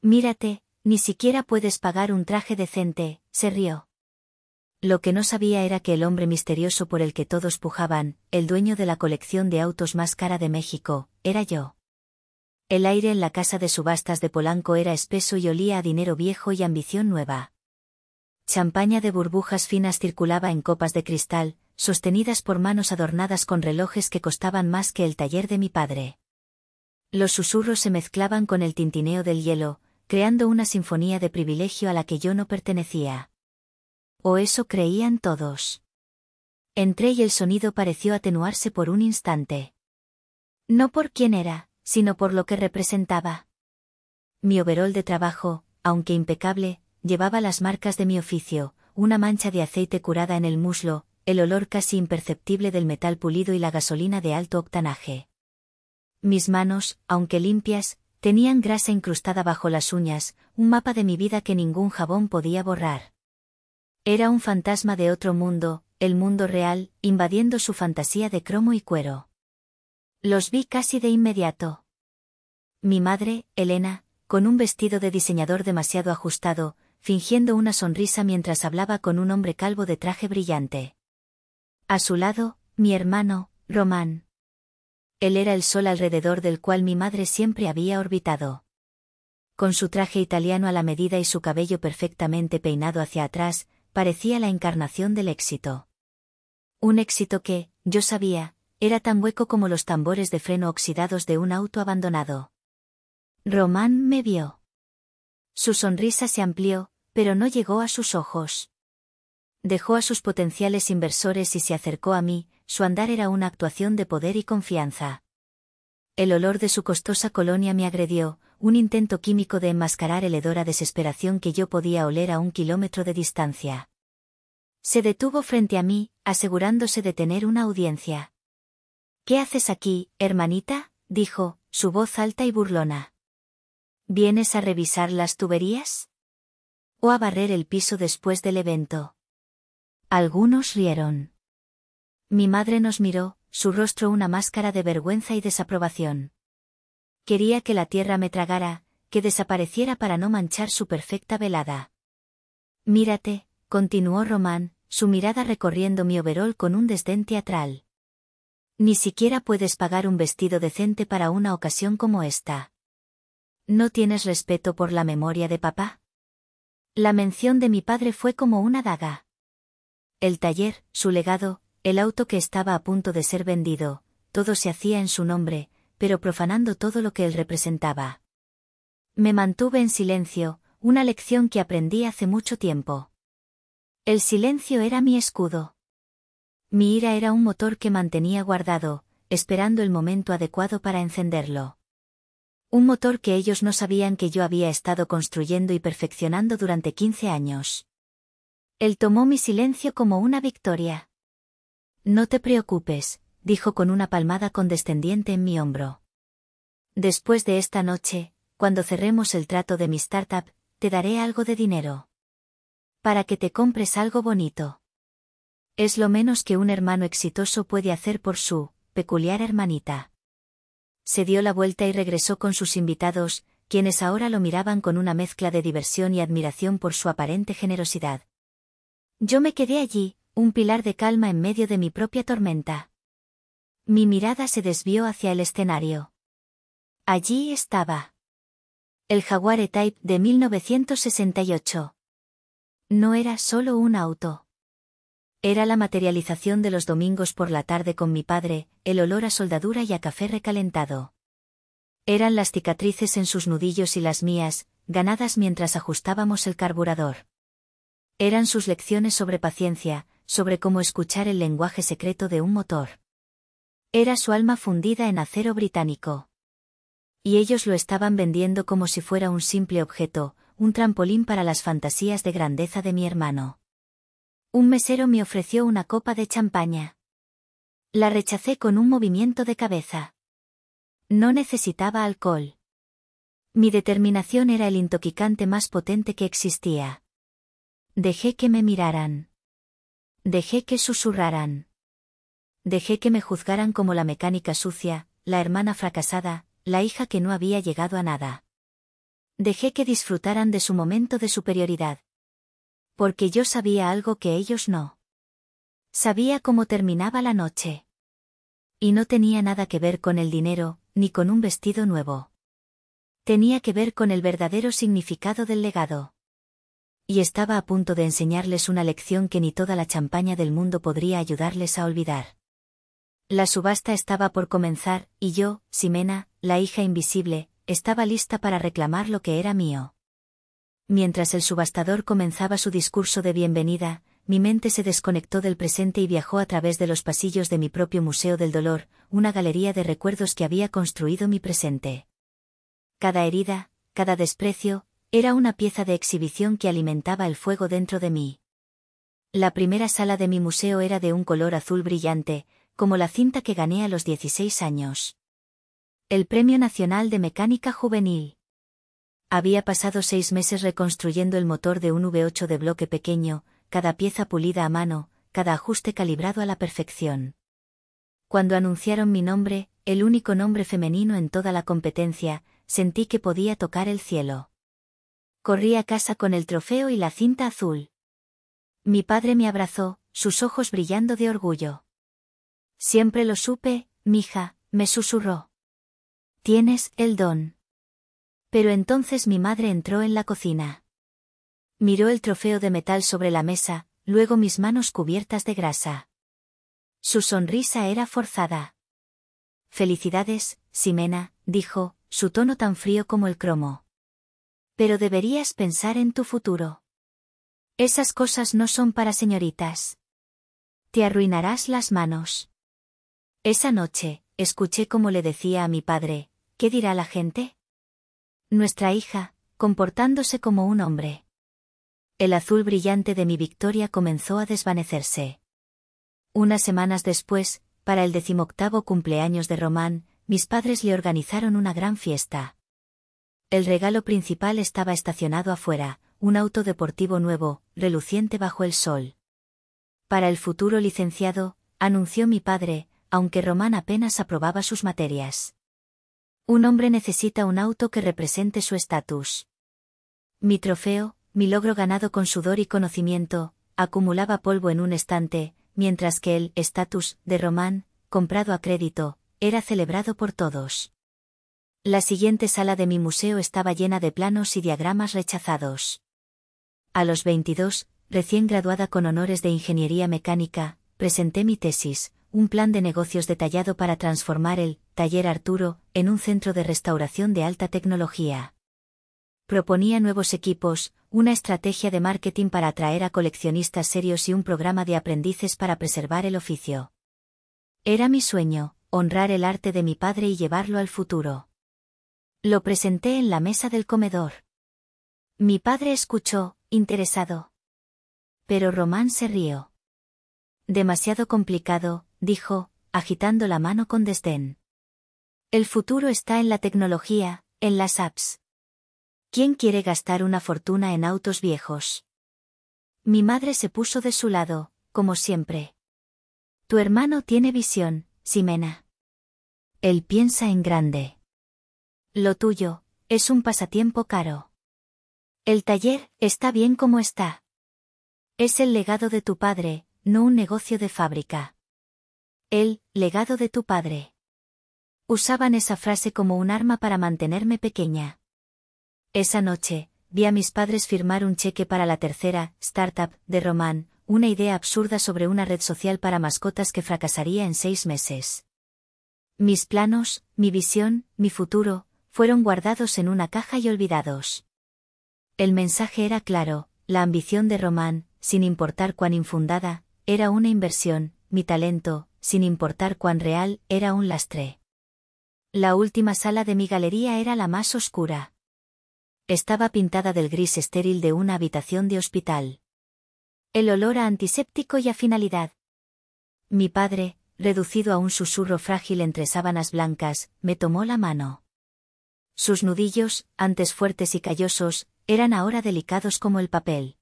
Mírate, ni siquiera puedes pagar un traje decente, se rió. Lo que no sabía era que el hombre misterioso por el que todos pujaban, el dueño de la colección de autos más cara de México, era yo. El aire en la casa de subastas de Polanco era espeso y olía a dinero viejo y ambición nueva. Champaña de burbujas finas circulaba en copas de cristal, sostenidas por manos adornadas con relojes que costaban más que el taller de mi padre. Los susurros se mezclaban con el tintineo del hielo, creando una sinfonía de privilegio a la que yo no pertenecía. O eso creían todos. Entré y el sonido pareció atenuarse por un instante. No por quién era, sino por lo que representaba. Mi overol de trabajo, aunque impecable, llevaba las marcas de mi oficio, una mancha de aceite curada en el muslo, el olor casi imperceptible del metal pulido y la gasolina de alto octanaje. Mis manos, aunque limpias, tenían grasa incrustada bajo las uñas, un mapa de mi vida que ningún jabón podía borrar. Era un fantasma de otro mundo, el mundo real, invadiendo su fantasía de cromo y cuero. Los vi casi de inmediato. Mi madre, Elena, con un vestido de diseñador demasiado ajustado, fingiendo una sonrisa mientras hablaba con un hombre calvo de traje brillante. A su lado, mi hermano, Román. Él era el sol alrededor del cual mi madre siempre había orbitado. Con su traje italiano a la medida y su cabello perfectamente peinado hacia atrás, parecía la encarnación del éxito. Un éxito que, yo sabía, era tan hueco como los tambores de freno oxidados de un auto abandonado. Román me vio. Su sonrisa se amplió, pero no llegó a sus ojos. Dejó a sus potenciales inversores y se acercó a mí, su andar era una actuación de poder y confianza. El olor de su costosa colonia me agredió, un intento químico de enmascarar el hedor a desesperación que yo podía oler a 1 kilómetro de distancia. Se detuvo frente a mí, asegurándose de tener una audiencia. ¿Qué haces aquí, hermanita?, dijo, su voz alta y burlona. ¿Vienes a revisar las tuberías? ¿O a barrer el piso después del evento? Algunos rieron. Mi madre nos miró, su rostro una máscara de vergüenza y desaprobación. Quería que la tierra me tragara, que desapareciera para no manchar su perfecta velada. Mírate, continuó Román, su mirada recorriendo mi overol con un desdén teatral. Ni siquiera puedes pagar un vestido decente para una ocasión como esta. ¿No tienes respeto por la memoria de papá? La mención de mi padre fue como una daga. El taller, su legado, el auto que estaba a punto de ser vendido, todo se hacía en su nombre, pero profanando todo lo que él representaba. Me mantuve en silencio, una lección que aprendí hace mucho tiempo. El silencio era mi escudo. Mi ira era un motor que mantenía guardado, esperando el momento adecuado para encenderlo. Un motor que ellos no sabían que yo había estado construyendo y perfeccionando durante 15 años. Él tomó mi silencio como una victoria. No te preocupes, dijo con una palmada condescendiente en mi hombro. Después de esta noche, cuando cerremos el trato de mi startup, te daré algo de dinero. Para que te compres algo bonito. Es lo menos que un hermano exitoso puede hacer por su peculiar hermanita. Se dio la vuelta y regresó con sus invitados, quienes ahora lo miraban con una mezcla de diversión y admiración por su aparente generosidad. Yo me quedé allí, un pilar de calma en medio de mi propia tormenta. Mi mirada se desvió hacia el escenario. Allí estaba. El Jaguar E-Type de 1968. No era solo un auto. Era la materialización de los domingos por la tarde con mi padre, el olor a soldadura y a café recalentado. Eran las cicatrices en sus nudillos y las mías, ganadas mientras ajustábamos el carburador. Eran sus lecciones sobre paciencia, sobre cómo escuchar el lenguaje secreto de un motor. Era su alma fundida en acero británico. Y ellos lo estaban vendiendo como si fuera un simple objeto, un trampolín para las fantasías de grandeza de mi hermano. Un mesero me ofreció una copa de champaña. La rechacé con un movimiento de cabeza. No necesitaba alcohol. Mi determinación era el intoxicante más potente que existía. Dejé que me miraran. Dejé que susurraran. Dejé que me juzgaran como la mecánica sucia, la hermana fracasada, la hija que no había llegado a nada. Dejé que disfrutaran de su momento de superioridad. Porque yo sabía algo que ellos no. Sabía cómo terminaba la noche. Y no tenía nada que ver con el dinero, ni con un vestido nuevo. Tenía que ver con el verdadero significado del legado. Y estaba a punto de enseñarles una lección que ni toda la champaña del mundo podría ayudarles a olvidar. La subasta estaba por comenzar, y yo, Ximena, la hija invisible, estaba lista para reclamar lo que era mío. Mientras el subastador comenzaba su discurso de bienvenida, mi mente se desconectó del presente y viajó a través de los pasillos de mi propio Museo del Dolor, una galería de recuerdos que había construido mi presente. Cada herida, cada desprecio, era una pieza de exhibición que alimentaba el fuego dentro de mí. La primera sala de mi museo era de un color azul brillante, como la cinta que gané a los 16 años. El Premio Nacional de Mecánica Juvenil. Había pasado 6 meses reconstruyendo el motor de un V8 de bloque pequeño, cada pieza pulida a mano, cada ajuste calibrado a la perfección. Cuando anunciaron mi nombre, el único nombre femenino en toda la competencia, sentí que podía tocar el cielo. Corrí a casa con el trofeo y la cinta azul. Mi padre me abrazó, sus ojos brillando de orgullo. Siempre lo supe, mija, me susurró. Tienes el don. Pero entonces mi madre entró en la cocina. Miró el trofeo de metal sobre la mesa, luego mis manos cubiertas de grasa. Su sonrisa era forzada. Felicidades, Ximena, dijo, su tono tan frío como el cromo. Pero deberías pensar en tu futuro. Esas cosas no son para señoritas. Te arruinarás las manos. Esa noche, escuché cómo le decía a mi padre, ¿qué dirá la gente? Nuestra hija, comportándose como un hombre. El azul brillante de mi victoria comenzó a desvanecerse. Unas semanas después, para el 18º cumpleaños de Román, mis padres le organizaron una gran fiesta. El regalo principal estaba estacionado afuera, un auto deportivo nuevo, reluciente bajo el sol. Para el futuro licenciado, anunció mi padre, aunque Román apenas aprobaba sus materias. Un hombre necesita un auto que represente su estatus. Mi trofeo, mi logro ganado con sudor y conocimiento, acumulaba polvo en un estante, mientras que el estatus de Román, comprado a crédito, era celebrado por todos. La siguiente sala de mi museo estaba llena de planos y diagramas rechazados. A los 22, recién graduada con honores de ingeniería mecánica, presenté mi tesis, un plan de negocios detallado para transformar el Taller Arturo en un centro de restauración de alta tecnología. Proponía nuevos equipos, una estrategia de marketing para atraer a coleccionistas serios y un programa de aprendices para preservar el oficio. Era mi sueño, honrar el arte de mi padre y llevarlo al futuro. Lo presenté en la mesa del comedor. Mi padre escuchó, interesado. Pero Román se rió. Demasiado complicado, dijo, agitando la mano con desdén. El futuro está en la tecnología, en las apps. ¿Quién quiere gastar una fortuna en autos viejos? Mi madre se puso de su lado, como siempre. Tu hermano tiene visión, Ximena. Él piensa en grande. Lo tuyo, es un pasatiempo caro. El taller, está bien como está. Es el legado de tu padre, no un negocio de fábrica. El legado de tu padre. Usaban esa frase como un arma para mantenerme pequeña. Esa noche, vi a mis padres firmar un cheque para la tercera startup de Román, una idea absurda sobre una red social para mascotas que fracasaría en 6 meses. Mis planos, mi visión, mi futuro, fueron guardados en una caja y olvidados. El mensaje era claro, la ambición de Román, sin importar cuán infundada, era una inversión, mi talento, sin importar cuán real, era un lastre. La última sala de mi galería era la más oscura. Estaba pintada del gris estéril de una habitación de hospital. El olor a antiséptico y a finalidad. Mi padre, reducido a un susurro frágil entre sábanas blancas, me tomó la mano. Sus nudillos, antes fuertes y callosos, eran ahora delicados como el papel.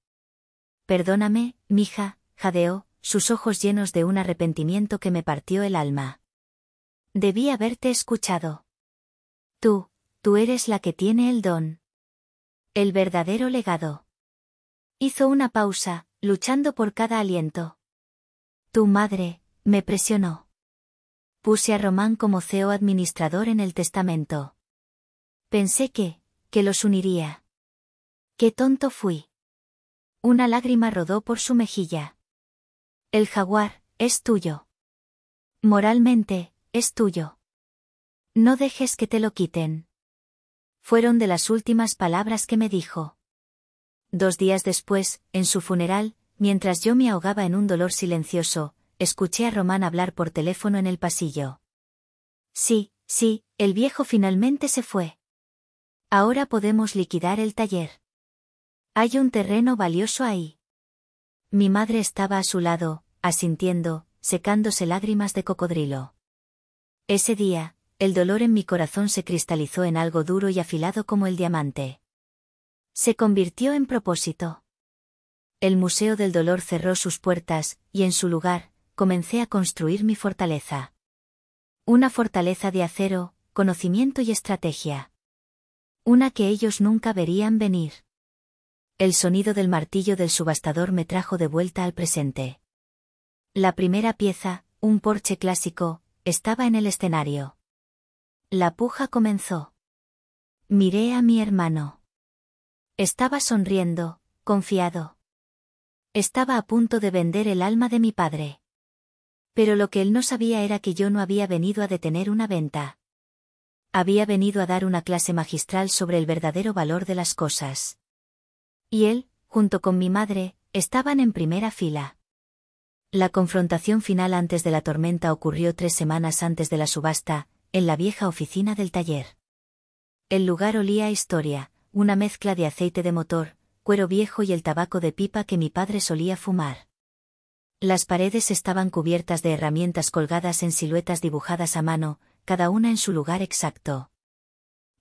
Perdóname, mija, jadeó, sus ojos llenos de un arrepentimiento que me partió el alma. Debí haberte escuchado. Tú eres la que tiene el don. El verdadero legado. Hizo una pausa, luchando por cada aliento. Tu madre, me presionó. Puse a Román como CEO administrador en el testamento. Pensé que los uniría. ¡Qué tonto fui! Una lágrima rodó por su mejilla. El jaguar, es tuyo. Moralmente, es tuyo. No dejes que te lo quiten. Fueron de las últimas palabras que me dijo. 2 días después, en su funeral, mientras yo me ahogaba en un dolor silencioso, escuché a Román hablar por teléfono en el pasillo. Sí, el viejo finalmente se fue. Ahora podemos liquidar el taller. Hay un terreno valioso ahí. Mi madre estaba a su lado, asintiendo, secándose lágrimas de cocodrilo. Ese día, el dolor en mi corazón se cristalizó en algo duro y afilado como el diamante. Se convirtió en propósito. El Museo del Dolor cerró sus puertas, y en su lugar, comencé a construir mi fortaleza. Una fortaleza de acero, conocimiento y estrategia. Una que ellos nunca verían venir. El sonido del martillo del subastador me trajo de vuelta al presente. La primera pieza, un Porsche clásico, estaba en el escenario. La puja comenzó. Miré a mi hermano. Estaba sonriendo, confiado. Estaba a punto de vender el alma de mi padre. Pero lo que él no sabía era que yo no había venido a detener una venta. Había venido a dar una clase magistral sobre el verdadero valor de las cosas. Y él, junto con mi madre, estaban en primera fila. La confrontación final antes de la tormenta ocurrió 3 semanas antes de la subasta, en la vieja oficina del taller. El lugar olía a historia, una mezcla de aceite de motor, cuero viejo y el tabaco de pipa que mi padre solía fumar. Las paredes estaban cubiertas de herramientas colgadas en siluetas dibujadas a mano, cada una en su lugar exacto.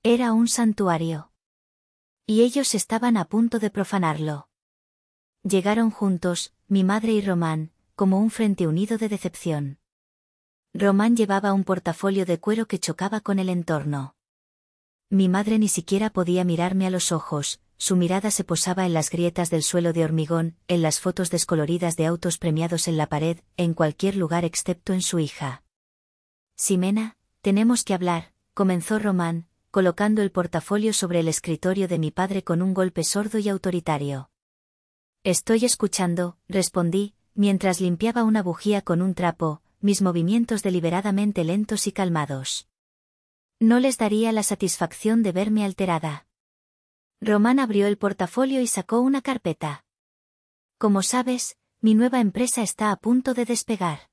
Era un santuario. Y ellos estaban a punto de profanarlo. Llegaron juntos, mi madre y Román, como un frente unido de decepción. Román llevaba un portafolio de cuero que chocaba con el entorno. Mi madre ni siquiera podía mirarme a los ojos, su mirada se posaba en las grietas del suelo de hormigón, en las fotos descoloridas de autos premiados en la pared, en cualquier lugar excepto en su hija. Ximena, tenemos que hablar, comenzó Román, colocando el portafolio sobre el escritorio de mi padre con un golpe sordo y autoritario. Estoy escuchando, respondí, mientras limpiaba una bujía con un trapo, mis movimientos deliberadamente lentos y calmados. No les daría la satisfacción de verme alterada. Román abrió el portafolio y sacó una carpeta. Como sabes, mi nueva empresa está a punto de despegar.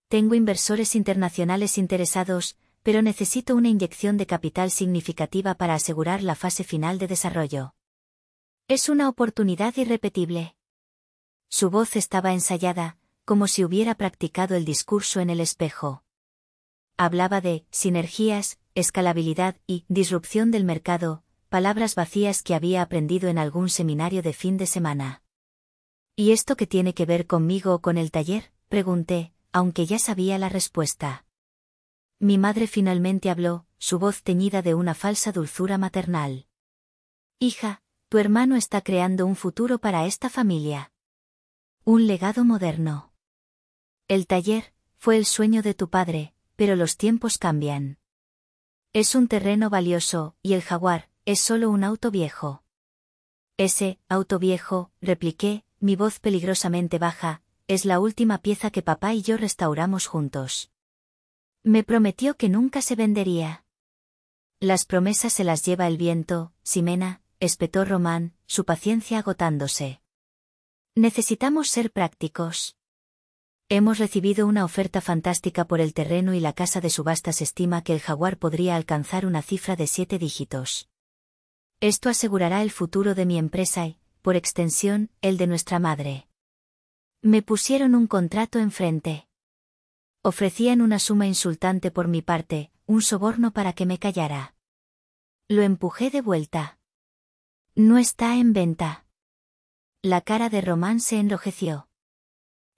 Tengo inversores internacionales interesados, pero necesito una inyección de capital significativa para asegurar la fase final de desarrollo. Es una oportunidad irrepetible. Su voz estaba ensayada, como si hubiera practicado el discurso en el espejo. Hablaba de sinergias, escalabilidad y disrupción del mercado, palabras vacías que había aprendido en algún seminario de fin de semana. ¿Y esto qué tiene que ver conmigo o con el taller?, pregunté, aunque ya sabía la respuesta. Mi madre finalmente habló, su voz teñida de una falsa dulzura maternal. Hija, tu hermano está creando un futuro para esta familia. Un legado moderno. El taller fue el sueño de tu padre, pero los tiempos cambian. Es un terreno valioso, y el jaguar es solo un auto viejo. Ese auto viejo, repliqué, mi voz peligrosamente baja, es la última pieza que papá y yo restauramos juntos. Me prometió que nunca se vendería. Las promesas se las lleva el viento, Ximena, espetó Román, su paciencia agotándose. Necesitamos ser prácticos. Hemos recibido una oferta fantástica por el terreno y la casa de subastas estima que el jaguar podría alcanzar una cifra de 7 dígitos. Esto asegurará el futuro de mi empresa y, por extensión, el de nuestra madre. Me pusieron un contrato enfrente. Ofrecían una suma insultante por mi parte, un soborno para que me callara. Lo empujé de vuelta. No está en venta. La cara de Román se enrojeció.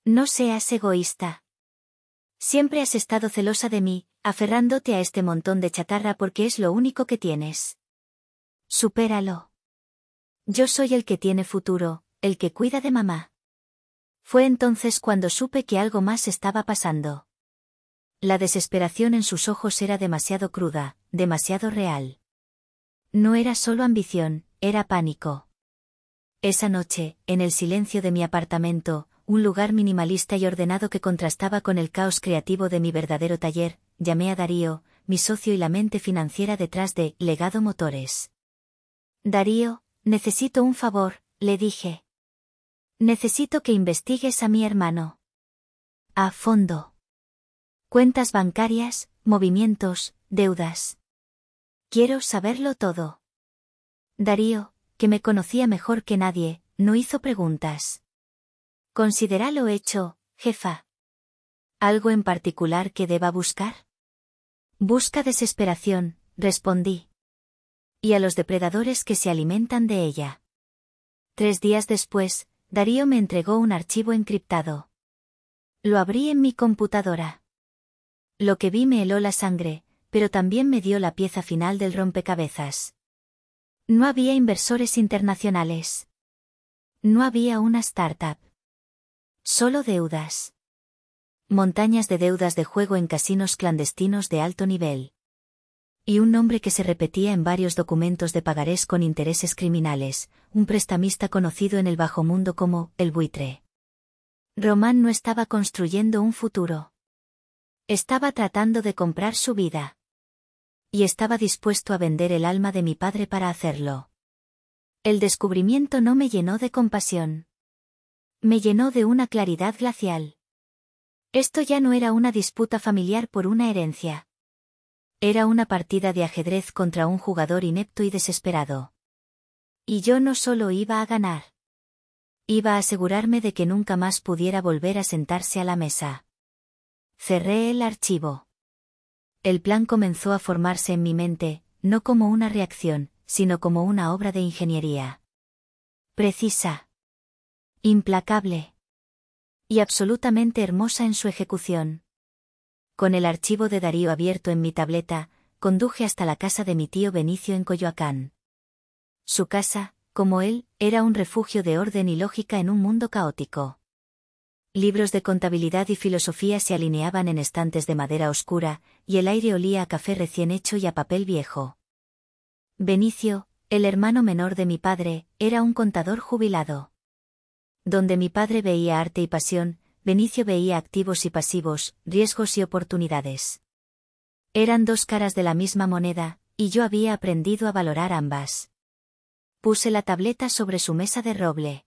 No seas egoísta. Siempre has estado celosa de mí, aferrándote a este montón de chatarra porque es lo único que tienes. Supéralo. Yo soy el que tiene futuro, el que cuida de mamá. Fue entonces cuando supe que algo más estaba pasando. La desesperación en sus ojos era demasiado cruda, demasiado real. No era solo ambición, era pánico. Esa noche, en el silencio de mi apartamento, un lugar minimalista y ordenado que contrastaba con el caos creativo de mi verdadero taller, llamé a Darío, mi socio y la mente financiera detrás de Legado Motores. Darío, necesito un favor, le dije. Necesito que investigues a mi hermano. A fondo. Cuentas bancarias, movimientos, deudas. Quiero saberlo todo. Darío, que me conocía mejor que nadie, no hizo preguntas. Considéralo hecho, jefa. ¿Algo en particular que deba buscar? Busca desesperación, respondí. Y a los depredadores que se alimentan de ella. 3 días después, Darío me entregó un archivo encriptado. Lo abrí en mi computadora. Lo que vi me heló la sangre, pero también me dio la pieza final del rompecabezas. No había inversores internacionales. No había una startup. Solo deudas. Montañas de deudas de juego en casinos clandestinos de alto nivel. Y un nombre que se repetía en varios documentos de pagarés con intereses criminales, un prestamista conocido en el bajo mundo como el buitre. Román no estaba construyendo un futuro. Estaba tratando de comprar su vida. Y estaba dispuesto a vender el alma de mi padre para hacerlo. El descubrimiento no me llenó de compasión. Me llenó de una claridad glacial. Esto ya no era una disputa familiar por una herencia. Era una partida de ajedrez contra un jugador inepto y desesperado. Y yo no solo iba a ganar. Iba a asegurarme de que nunca más pudiera volver a sentarse a la mesa. Cerré el archivo. El plan comenzó a formarse en mi mente, no como una reacción, sino como una obra de ingeniería. Precisa. Implacable. Y absolutamente hermosa en su ejecución. Con el archivo de Darío abierto en mi tableta, conduje hasta la casa de mi tío Benicio en Coyoacán. Su casa, como él, era un refugio de orden y lógica en un mundo caótico. Libros de contabilidad y filosofía se alineaban en estantes de madera oscura, y el aire olía a café recién hecho y a papel viejo. Benicio, el hermano menor de mi padre, era un contador jubilado. Donde mi padre veía arte y pasión, Benicio veía activos y pasivos, riesgos y oportunidades. Eran 2 caras de la misma moneda, y yo había aprendido a valorar ambas. Puse la tableta sobre su mesa de roble.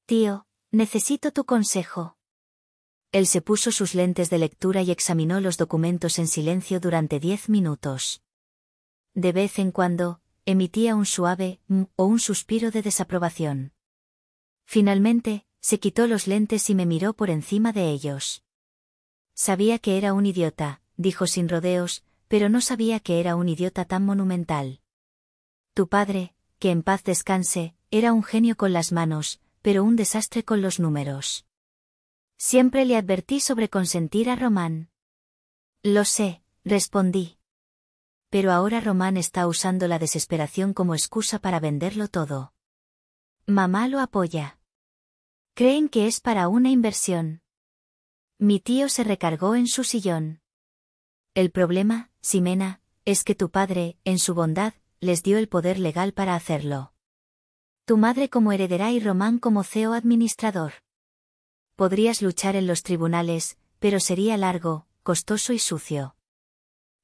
Tío, necesito tu consejo. Él se puso sus lentes de lectura y examinó los documentos en silencio durante 10 minutos. De vez en cuando, emitía un suave o un suspiro de desaprobación. Finalmente, se quitó los lentes y me miró por encima de ellos. Sabía que era un idiota, dijo sin rodeos, pero no sabía que era un idiota tan monumental. Tu padre, que en paz descanse, era un genio con las manos, pero un desastre con los números. Siempre le advertí sobre consentir a Román. Lo sé, respondí. Pero ahora Román está usando la desesperación como excusa para venderlo todo. Mamá lo apoya. Creen que es para una inversión. Mi tío se recargó en su sillón. El problema, Ximena, es que tu padre, en su bondad, les dio el poder legal para hacerlo. Tu madre como heredera y Román como CEO administrador. Podrías luchar en los tribunales, pero sería largo, costoso y sucio.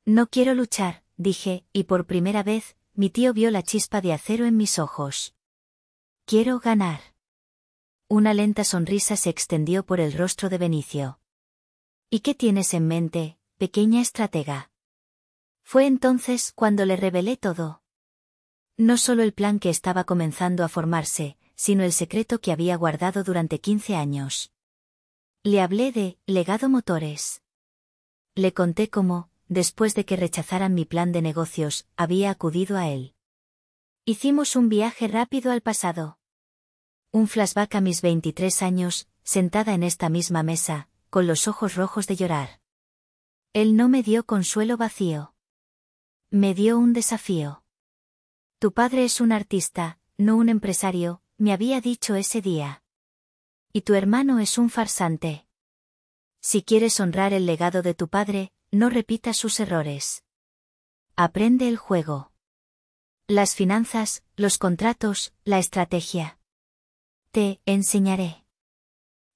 No quiero luchar, dije, y por primera vez, mi tío vio la chispa de acero en mis ojos. Quiero ganar. Una lenta sonrisa se extendió por el rostro de Benicio. ¿Y qué tienes en mente, pequeña estratega? Fue entonces cuando le revelé todo. No solo el plan que estaba comenzando a formarse, sino el secreto que había guardado durante 15 años. Le hablé de Legado Motores. Le conté cómo, después de que rechazaran mi plan de negocios, había acudido a él. Hicimos un viaje rápido al pasado. Un flashback a mis 23 años, sentada en esta misma mesa, con los ojos rojos de llorar. Él no me dio consuelo vacío. Me dio un desafío. Tu padre es un artista, no un empresario, me había dicho ese día. Y tu hermano es un farsante. Si quieres honrar el legado de tu padre, no repitas sus errores. Aprende el juego. Las finanzas, los contratos, la estrategia. Te enseñaré.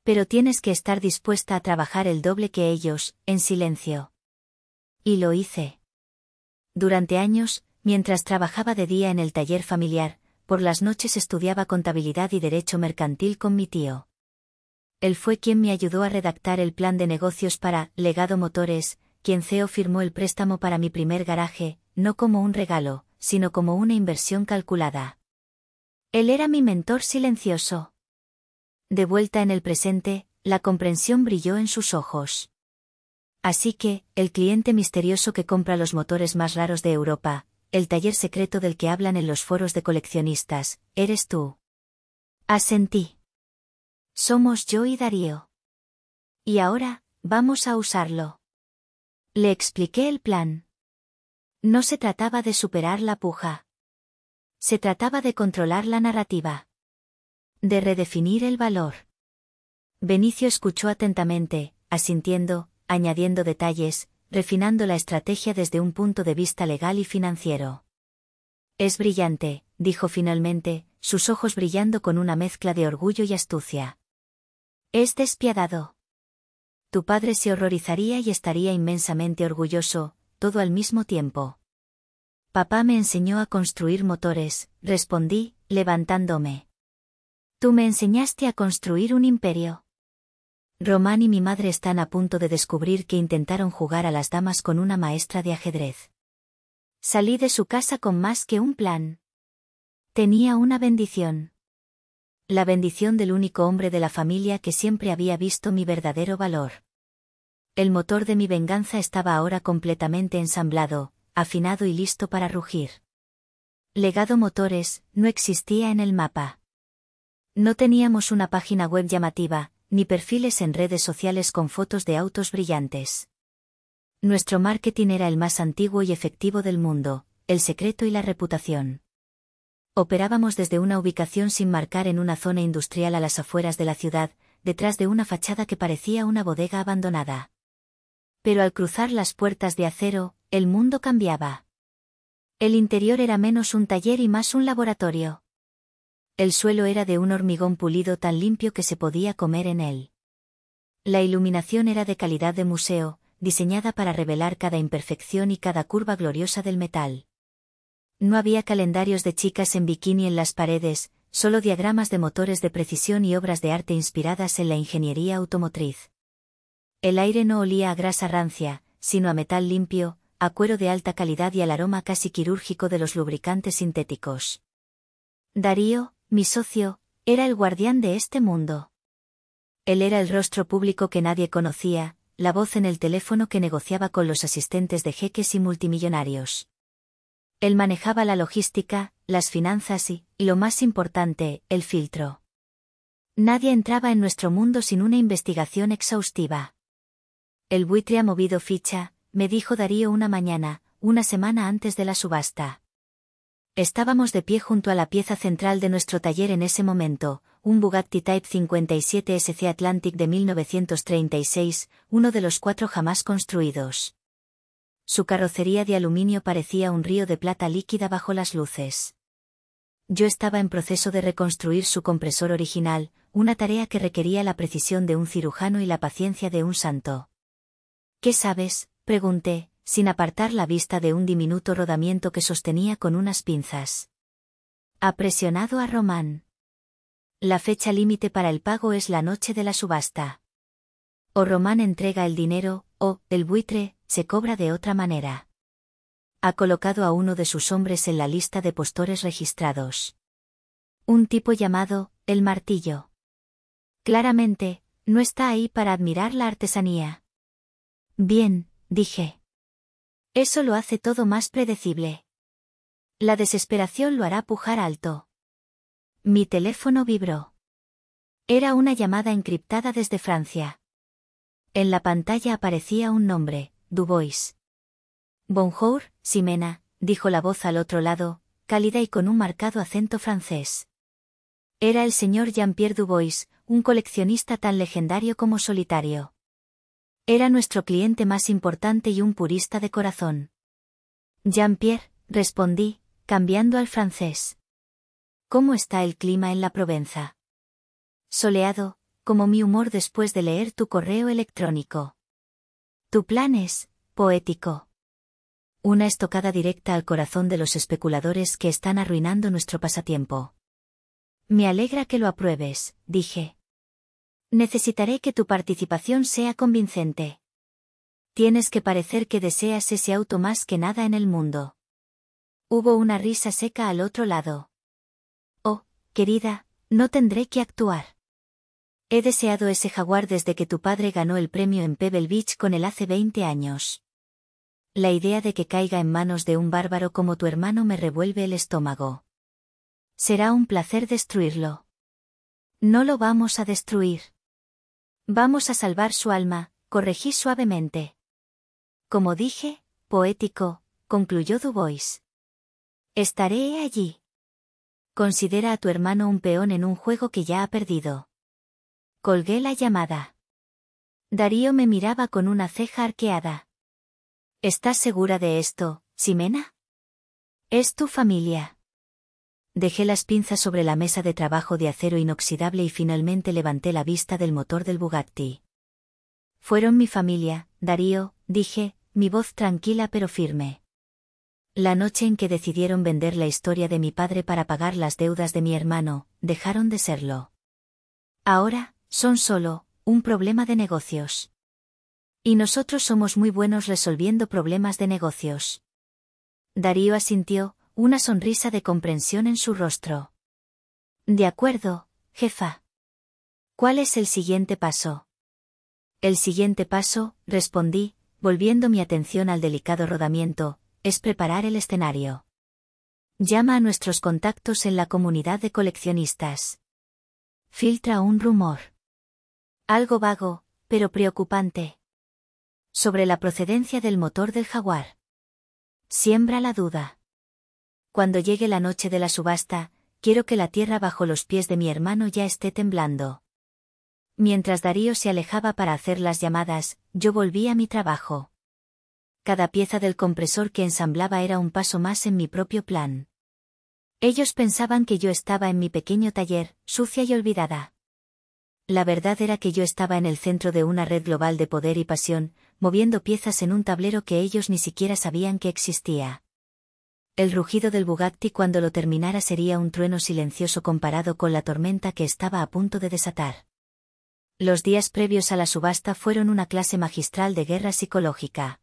Pero tienes que estar dispuesta a trabajar el doble que ellos, en silencio. Y lo hice. Durante años, mientras trabajaba de día en el taller familiar, por las noches estudiaba contabilidad y derecho mercantil con mi tío. Él fue quien me ayudó a redactar el plan de negocios para Legado Motores, quien CEO firmó el préstamo para mi primer garaje, no como un regalo, sino como una inversión calculada. Él era mi mentor silencioso. De vuelta en el presente, la comprensión brilló en sus ojos. Así que, el cliente misterioso que compra los motores más raros de Europa, el taller secreto del que hablan en los foros de coleccionistas, eres tú. Asentí. Somos yo y Darío. Y ahora, vamos a usarlo. Le expliqué el plan. No se trataba de superar la puja. Se trataba de controlar la narrativa. De redefinir el valor. Benicio escuchó atentamente, asintiendo, añadiendo detalles, refinando la estrategia desde un punto de vista legal y financiero. Es brillante, dijo finalmente, sus ojos brillando con una mezcla de orgullo y astucia. Es despiadado. Tu padre se horrorizaría y estaría inmensamente orgulloso, todo al mismo tiempo. Papá me enseñó a construir motores, respondí, levantándome. Tú me enseñaste a construir un imperio. Román y mi madre están a punto de descubrir que intentaron jugar a las damas con una maestra de ajedrez. Salí de su casa con más que un plan. Tenía una bendición. La bendición del único hombre de la familia que siempre había visto mi verdadero valor. El motor de mi venganza estaba ahora completamente ensamblado, afinado y listo para rugir. Legado Motores no existía en el mapa. No teníamos una página web llamativa, ni perfiles en redes sociales con fotos de autos brillantes. Nuestro marketing era el más antiguo y efectivo del mundo, el secreto y la reputación. Operábamos desde una ubicación sin marcar en una zona industrial a las afueras de la ciudad, detrás de una fachada que parecía una bodega abandonada. Pero al cruzar las puertas de acero, el mundo cambiaba. El interior era menos un taller y más un laboratorio. El suelo era de un hormigón pulido tan limpio que se podía comer en él. La iluminación era de calidad de museo, diseñada para revelar cada imperfección y cada curva gloriosa del metal. No había calendarios de chicas en bikini en las paredes, solo diagramas de motores de precisión y obras de arte inspiradas en la ingeniería automotriz. El aire no olía a grasa rancia, sino a metal limpio, a cuero de alta calidad y al aroma casi quirúrgico de los lubricantes sintéticos. Darío, mi socio, era el guardián de este mundo. Él era el rostro público que nadie conocía, la voz en el teléfono que negociaba con los asistentes de jeques y multimillonarios. Él manejaba la logística, las finanzas y, lo más importante, el filtro. Nadie entraba en nuestro mundo sin una investigación exhaustiva. El buitre ha movido ficha, me dijo Darío una mañana, una semana antes de la subasta. Estábamos de pie junto a la pieza central de nuestro taller en ese momento, un Bugatti Type 57 SC Atlantic de 1936, uno de los 4 jamás construidos. Su carrocería de aluminio parecía un río de plata líquida bajo las luces. Yo estaba en proceso de reconstruir su compresor original, una tarea que requería la precisión de un cirujano y la paciencia de un santo. ¿Qué sabes?, pregunté, sin apartar la vista de un diminuto rodamiento que sostenía con unas pinzas. Ha presionado a Román. La fecha límite para el pago es la noche de la subasta. O Román entrega el dinero, o, el buitre, se cobra de otra manera. Ha colocado a uno de sus hombres en la lista de postores registrados. Un tipo llamado, el Martillo. Claramente, no está ahí para admirar la artesanía. Bien, dije. Eso lo hace todo más predecible. La desesperación lo hará pujar alto. Mi teléfono vibró. Era una llamada encriptada desde Francia. En la pantalla aparecía un nombre, Dubois. Bonjour, Ximena, dijo la voz al otro lado, cálida y con un marcado acento francés. Era el señor Jean-Pierre Dubois, un coleccionista tan legendario como solitario. Era nuestro cliente más importante y un purista de corazón. Jean-Pierre, respondí, cambiando al francés. ¿Cómo está el clima en la Provenza? Soleado, como mi humor después de leer tu correo electrónico. Tu plan es poético. Una estocada directa al corazón de los especuladores que están arruinando nuestro pasatiempo. Me alegra que lo apruebes, dije. Necesitaré que tu participación sea convincente. Tienes que parecer que deseas ese auto más que nada en el mundo. Hubo una risa seca al otro lado. Oh, querida, no tendré que actuar. He deseado ese Jaguar desde que tu padre ganó el premio en Pebble Beach con él hace 20 años. La idea de que caiga en manos de un bárbaro como tu hermano me revuelve el estómago. Será un placer destruirlo. No lo vamos a destruir. Vamos a salvar su alma, corregí suavemente. Como dije, poético, concluyó Dubois. Estaré allí. Considera a tu hermano un peón en un juego que ya ha perdido. Colgué la llamada. Darío me miraba con una ceja arqueada. ¿Estás segura de esto, Ximena? Es tu familia. Dejé las pinzas sobre la mesa de trabajo de acero inoxidable y finalmente levanté la vista del motor del Bugatti. Fueron mi familia, Darío, dije, mi voz tranquila pero firme. La noche en que decidieron vender la historia de mi padre para pagar las deudas de mi hermano, dejaron de serlo. Ahora, son solo un problema de negocios. Y nosotros somos muy buenos resolviendo problemas de negocios. Darío asintió, una sonrisa de comprensión en su rostro. De acuerdo, jefa. ¿Cuál es el siguiente paso? El siguiente paso, respondí, volviendo mi atención al delicado rodamiento, es preparar el escenario. Llama a nuestros contactos en la comunidad de coleccionistas. Filtra un rumor. Algo vago, pero preocupante. Sobre la procedencia del motor del Jaguar. Siembra la duda. Cuando llegue la noche de la subasta, quiero que la tierra bajo los pies de mi hermano ya esté temblando. Mientras Darío se alejaba para hacer las llamadas, yo volví a mi trabajo. Cada pieza del compresor que ensamblaba era un paso más en mi propio plan. Ellos pensaban que yo estaba en mi pequeño taller, sucia y olvidada. La verdad era que yo estaba en el centro de una red global de poder y pasión, moviendo piezas en un tablero que ellos ni siquiera sabían que existía. El rugido del Bugatti cuando lo terminara sería un trueno silencioso comparado con la tormenta que estaba a punto de desatar. Los días previos a la subasta fueron una clase magistral de guerra psicológica.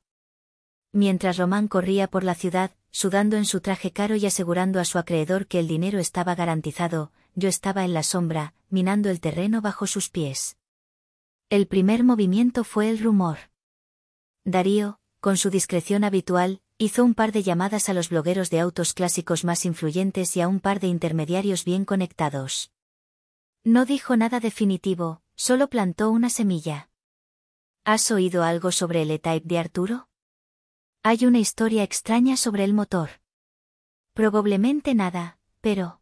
Mientras Román corría por la ciudad, sudando en su traje caro y asegurando a su acreedor que el dinero estaba garantizado, yo estaba en la sombra, minando el terreno bajo sus pies. El primer movimiento fue el rumor. Darío, con su discreción habitual, hizo un par de llamadas a los blogueros de autos clásicos más influyentes y a un par de intermediarios bien conectados. No dijo nada definitivo, solo plantó una semilla. ¿Has oído algo sobre el E-Type de Arturo? Hay una historia extraña sobre el motor. Probablemente nada, pero...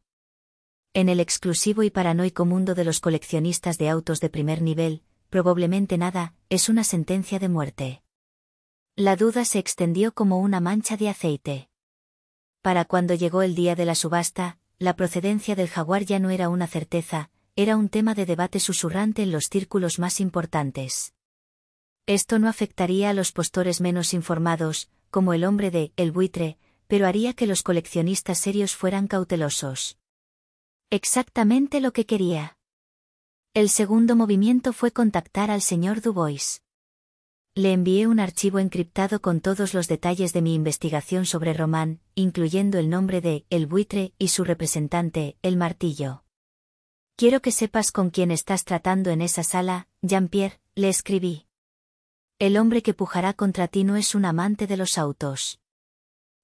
En el exclusivo y paranoico mundo de los coleccionistas de autos de primer nivel, probablemente nada, es una sentencia de muerte. La duda se extendió como una mancha de aceite. Para cuando llegó el día de la subasta, la procedencia del Jaguar ya no era una certeza, era un tema de debate susurrante en los círculos más importantes. Esto no afectaría a los postores menos informados, como el hombre de El Buitre, pero haría que los coleccionistas serios fueran cautelosos. Exactamente lo que quería. El segundo movimiento fue contactar al señor Dubois. Le envié un archivo encriptado con todos los detalles de mi investigación sobre Román, incluyendo el nombre de El Buitre y su representante, el Martillo. Quiero que sepas con quién estás tratando en esa sala, Jean-Pierre, le escribí. El hombre que pujará contra ti no es un amante de los autos.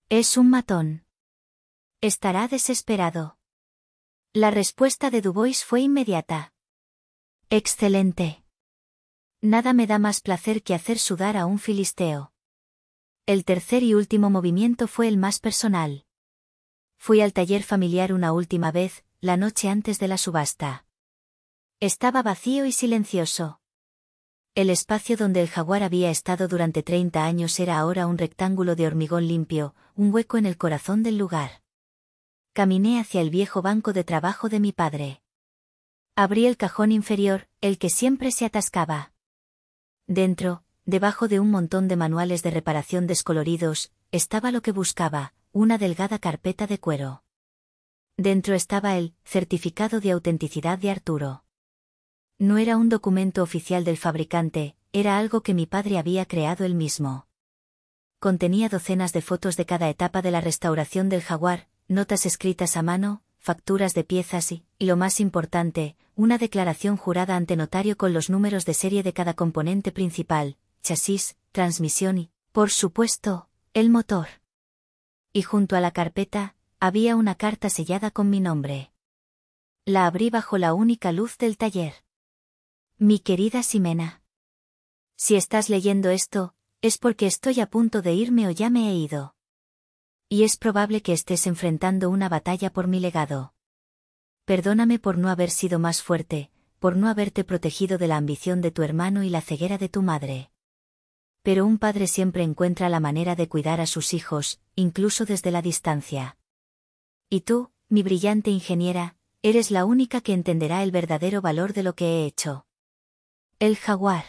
Es un matón. Estará desesperado. La respuesta de Dubois fue inmediata. Excelente. Nada me da más placer que hacer sudar a un filisteo. El tercer y último movimiento fue el más personal. Fui al taller familiar una última vez, la noche antes de la subasta. Estaba vacío y silencioso. El espacio donde el Jaguar había estado durante 30 años era ahora un rectángulo de hormigón limpio, un hueco en el corazón del lugar. Caminé hacia el viejo banco de trabajo de mi padre. Abrí el cajón inferior, el que siempre se atascaba. Dentro, debajo de un montón de manuales de reparación descoloridos, estaba lo que buscaba, una delgada carpeta de cuero. Dentro estaba el certificado de autenticidad de Arturo. No era un documento oficial del fabricante, era algo que mi padre había creado él mismo. Contenía docenas de fotos de cada etapa de la restauración del Jaguar, notas escritas a mano, facturas de piezas y, lo más importante, una declaración jurada ante notario con los números de serie de cada componente principal, chasis, transmisión y, por supuesto, el motor. Y junto a la carpeta, había una carta sellada con mi nombre. La abrí bajo la única luz del taller. Mi querida Ximena. Si estás leyendo esto, es porque estoy a punto de irme o ya me he ido. Y es probable que estés enfrentando una batalla por mi legado. Perdóname por no haber sido más fuerte, por no haberte protegido de la ambición de tu hermano y la ceguera de tu madre. Pero un padre siempre encuentra la manera de cuidar a sus hijos, incluso desde la distancia. Y tú, mi brillante ingeniera, eres la única que entenderá el verdadero valor de lo que he hecho. El Jaguar.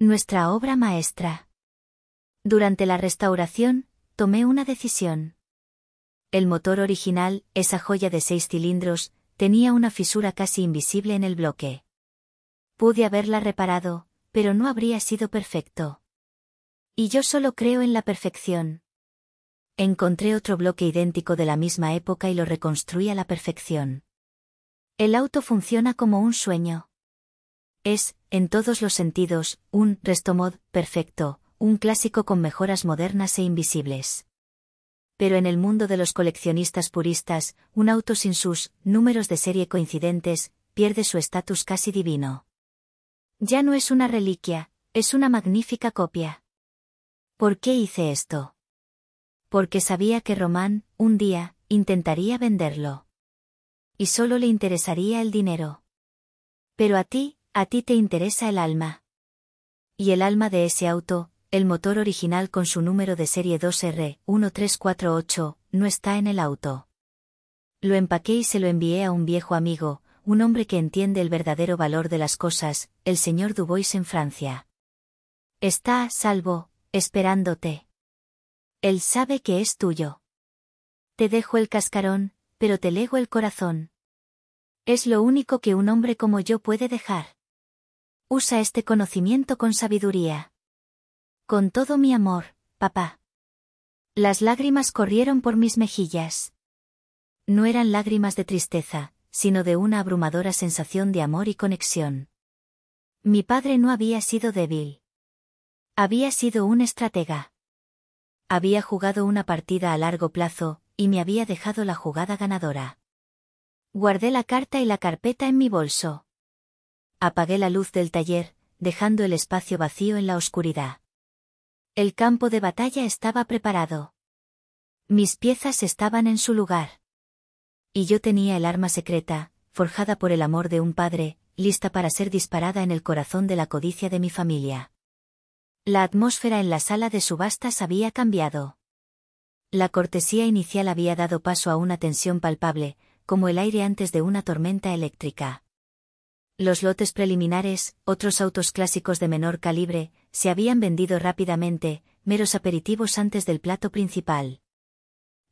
Nuestra obra maestra. Durante la restauración, tomé una decisión. El motor original, esa joya de 6 cilindros, tenía una fisura casi invisible en el bloque. Pude haberla reparado, pero no habría sido perfecto. Y yo solo creo en la perfección. Encontré otro bloque idéntico de la misma época y lo reconstruí a la perfección. El auto funciona como un sueño. Es, en todos los sentidos, un restomod perfecto, un clásico con mejoras modernas e invisibles. Pero en el mundo de los coleccionistas puristas, un auto sin sus números de serie coincidentes, pierde su estatus casi divino. Ya no es una reliquia, es una magnífica copia. ¿Por qué hice esto? Porque sabía que Román, un día, intentaría venderlo. Y solo le interesaría el dinero. Pero a ti te interesa el alma. Y el alma de ese auto, el motor original con su número de serie 2R1348, no está en el auto. Lo empaqué y se lo envié a un viejo amigo, un hombre que entiende el verdadero valor de las cosas, el señor Dubois en Francia. Está a salvo, esperándote. Él sabe que es tuyo. Te dejo el cascarón, pero te lego el corazón. Es lo único que un hombre como yo puede dejar. Usa este conocimiento con sabiduría. Con todo mi amor, papá. Las lágrimas corrieron por mis mejillas. No eran lágrimas de tristeza, sino de una abrumadora sensación de amor y conexión. Mi padre no había sido débil. Había sido un estratega. Había jugado una partida a largo plazo, y me había dejado la jugada ganadora. Guardé la carta y la carpeta en mi bolso. Apagué la luz del taller, dejando el espacio vacío en la oscuridad. El campo de batalla estaba preparado. Mis piezas estaban en su lugar. Y yo tenía el arma secreta, forjada por el amor de un padre, lista para ser disparada en el corazón de la codicia de mi familia. La atmósfera en la sala de subastas había cambiado. La cortesía inicial había dado paso a una tensión palpable, como el aire antes de una tormenta eléctrica. Los lotes preliminares, otros autos clásicos de menor calibre, se habían vendido rápidamente, meros aperitivos antes del plato principal.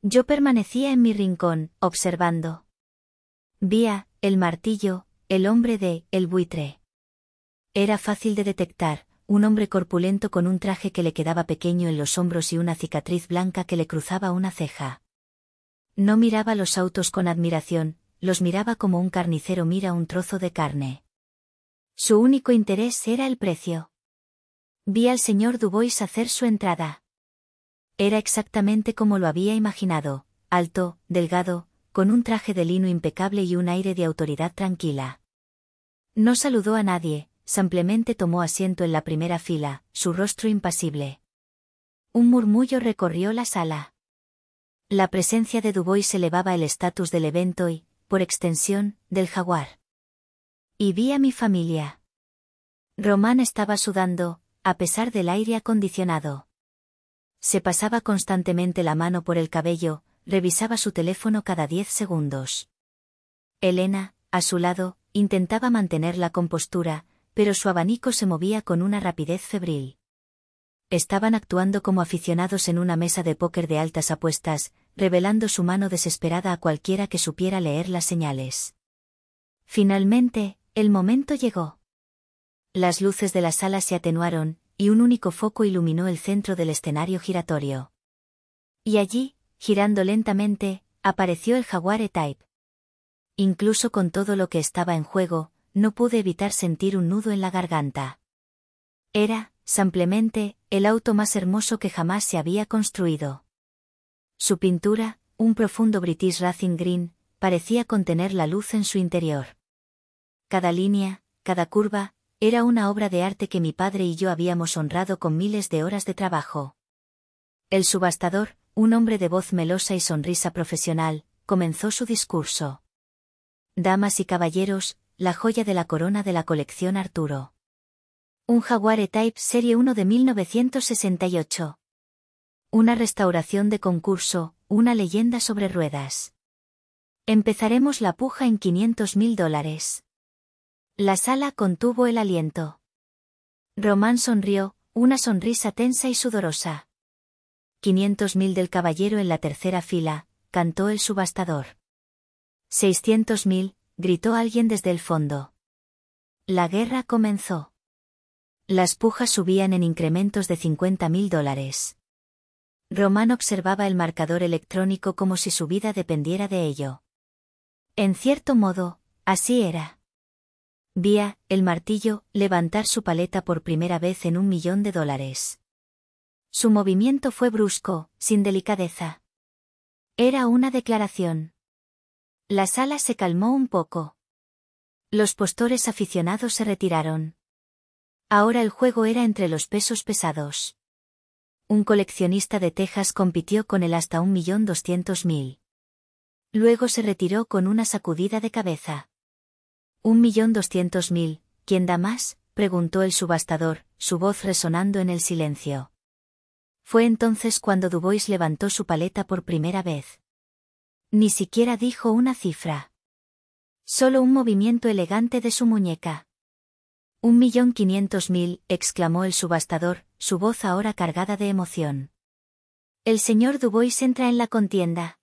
Yo permanecía en mi rincón, observando. Vía, el martillo, el hombre de El Buitre. Era fácil de detectar, un hombre corpulento con un traje que le quedaba pequeño en los hombros y una cicatriz blanca que le cruzaba una ceja. No miraba los autos con admiración, los miraba como un carnicero mira un trozo de carne. Su único interés era el precio. Vi al señor Dubois hacer su entrada. Era exactamente como lo había imaginado, alto, delgado, con un traje de lino impecable y un aire de autoridad tranquila. No saludó a nadie, simplemente tomó asiento en la primera fila, su rostro impasible. Un murmullo recorrió la sala. La presencia de Dubois elevaba el estatus del evento y, por extensión, del jaguar. Y vi a mi familia. Román estaba sudando, a pesar del aire acondicionado. Se pasaba constantemente la mano por el cabello, revisaba su teléfono cada 10 segundos. Elena, a su lado, intentaba mantener la compostura, pero su abanico se movía con una rapidez febril. Estaban actuando como aficionados en una mesa de póker de altas apuestas, revelando su mano desesperada a cualquiera que supiera leer las señales. Finalmente, el momento llegó. Las luces de la sala se atenuaron, y un único foco iluminó el centro del escenario giratorio. Y allí, girando lentamente, apareció el Jaguar E-Type. Incluso con todo lo que estaba en juego, no pude evitar sentir un nudo en la garganta. Era, simplemente, el auto más hermoso que jamás se había construido. Su pintura, un profundo British Racing Green, parecía contener la luz en su interior. Cada línea, cada curva, era una obra de arte que mi padre y yo habíamos honrado con miles de horas de trabajo. El subastador, un hombre de voz melosa y sonrisa profesional, comenzó su discurso. Damas y caballeros, la joya de la corona de la colección Arturo. Un Jaguar E-Type Serie 1 de 1968. Una restauración de concurso, una leyenda sobre ruedas. Empezaremos la puja en $500.000. La sala contuvo el aliento. Román sonrió, una sonrisa tensa y sudorosa. 500.000 del caballero en la tercera fila, cantó el subastador. 600.000, gritó alguien desde el fondo. La guerra comenzó. Las pujas subían en incrementos de $50.000. Román observaba el marcador electrónico como si su vida dependiera de ello. En cierto modo, así era. Vía, el martillo, levantar su paleta por primera vez en $1.000.000. Su movimiento fue brusco, sin delicadeza. Era una declaración. La sala se calmó un poco. Los postores aficionados se retiraron. Ahora el juego era entre los pesos pesados. Un coleccionista de Texas compitió con él hasta $1.200.000. Luego se retiró con una sacudida de cabeza. $1.200.000, ¿quién da más?, preguntó el subastador, su voz resonando en el silencio. Fue entonces cuando Dubois levantó su paleta por primera vez. Ni siquiera dijo una cifra. Solo un movimiento elegante de su muñeca. $1.500.000, exclamó el subastador, su voz ahora cargada de emoción. El señor Dubois entra en la contienda.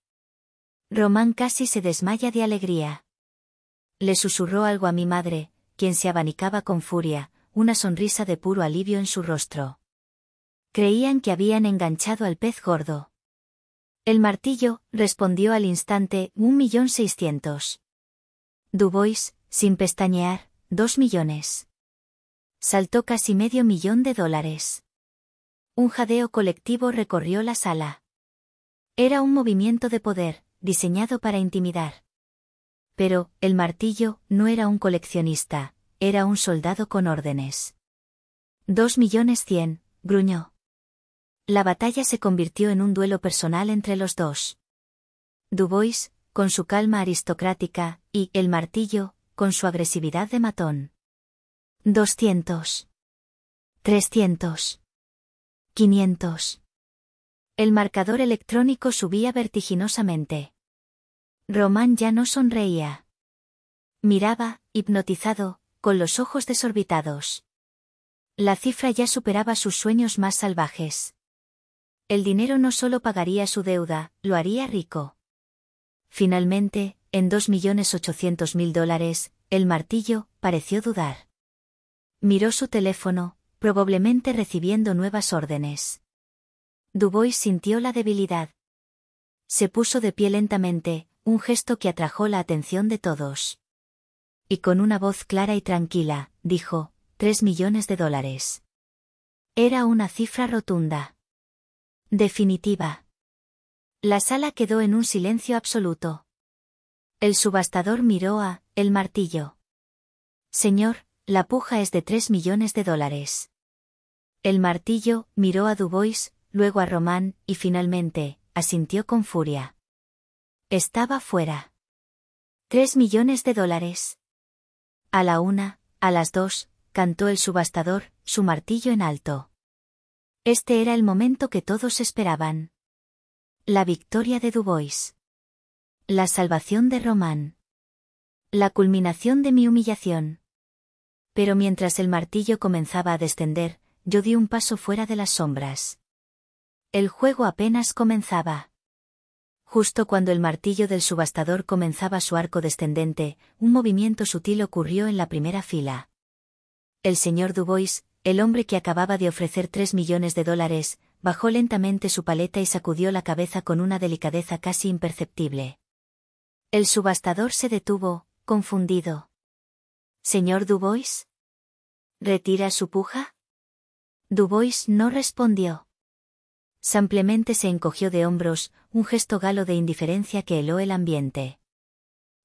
Román casi se desmaya de alegría. Le susurró algo a mi madre, quien se abanicaba con furia, una sonrisa de puro alivio en su rostro. Creían que habían enganchado al pez gordo. El martillo, respondió al instante, 1.600.000. Dubois, sin pestañear, 2 millones. Saltó casi $500.000. Un jadeo colectivo recorrió la sala. Era un movimiento de poder, diseñado para intimidar. Pero, el martillo, no era un coleccionista, era un soldado con órdenes. 2.100.000, gruñó. La batalla se convirtió en un duelo personal entre los dos. Dubois, con su calma aristocrática, y el martillo, con su agresividad de matón. 200. 300. 500. El marcador electrónico subía vertiginosamente. Román ya no sonreía. Miraba, hipnotizado, con los ojos desorbitados. La cifra ya superaba sus sueños más salvajes. El dinero no solo pagaría su deuda, lo haría rico. Finalmente, en $2.800.000, el martillo pareció dudar. Miró su teléfono, probablemente recibiendo nuevas órdenes. Dubois sintió la debilidad. Se puso de pie lentamente, un gesto que atrajo la atención de todos. Y con una voz clara y tranquila, dijo, $3 millones. Era una cifra rotunda. Definitiva. La sala quedó en un silencio absoluto. El subastador miró a el martillo. Señor, la puja es de $3 millones. El martillo miró a Dubois, luego a Román, y finalmente, asintió con furia. Estaba fuera. $3 millones. A la 1, a las 2, cantó el subastador, su martillo en alto. Este era el momento que todos esperaban. La victoria de Dubois. La salvación de Román. La culminación de mi humillación. Pero mientras el martillo comenzaba a descender, yo di un paso fuera de las sombras. El juego apenas comenzaba. Justo cuando el martillo del subastador comenzaba su arco descendente, un movimiento sutil ocurrió en la primera fila. El señor Dubois, el hombre que acababa de ofrecer $3 millones, bajó lentamente su paleta y sacudió la cabeza con una delicadeza casi imperceptible. El subastador se detuvo, confundido. ¿Señor Dubois? ¿Retira su puja? Dubois no respondió. Simplemente se encogió de hombros, un gesto galo de indiferencia que heló el ambiente.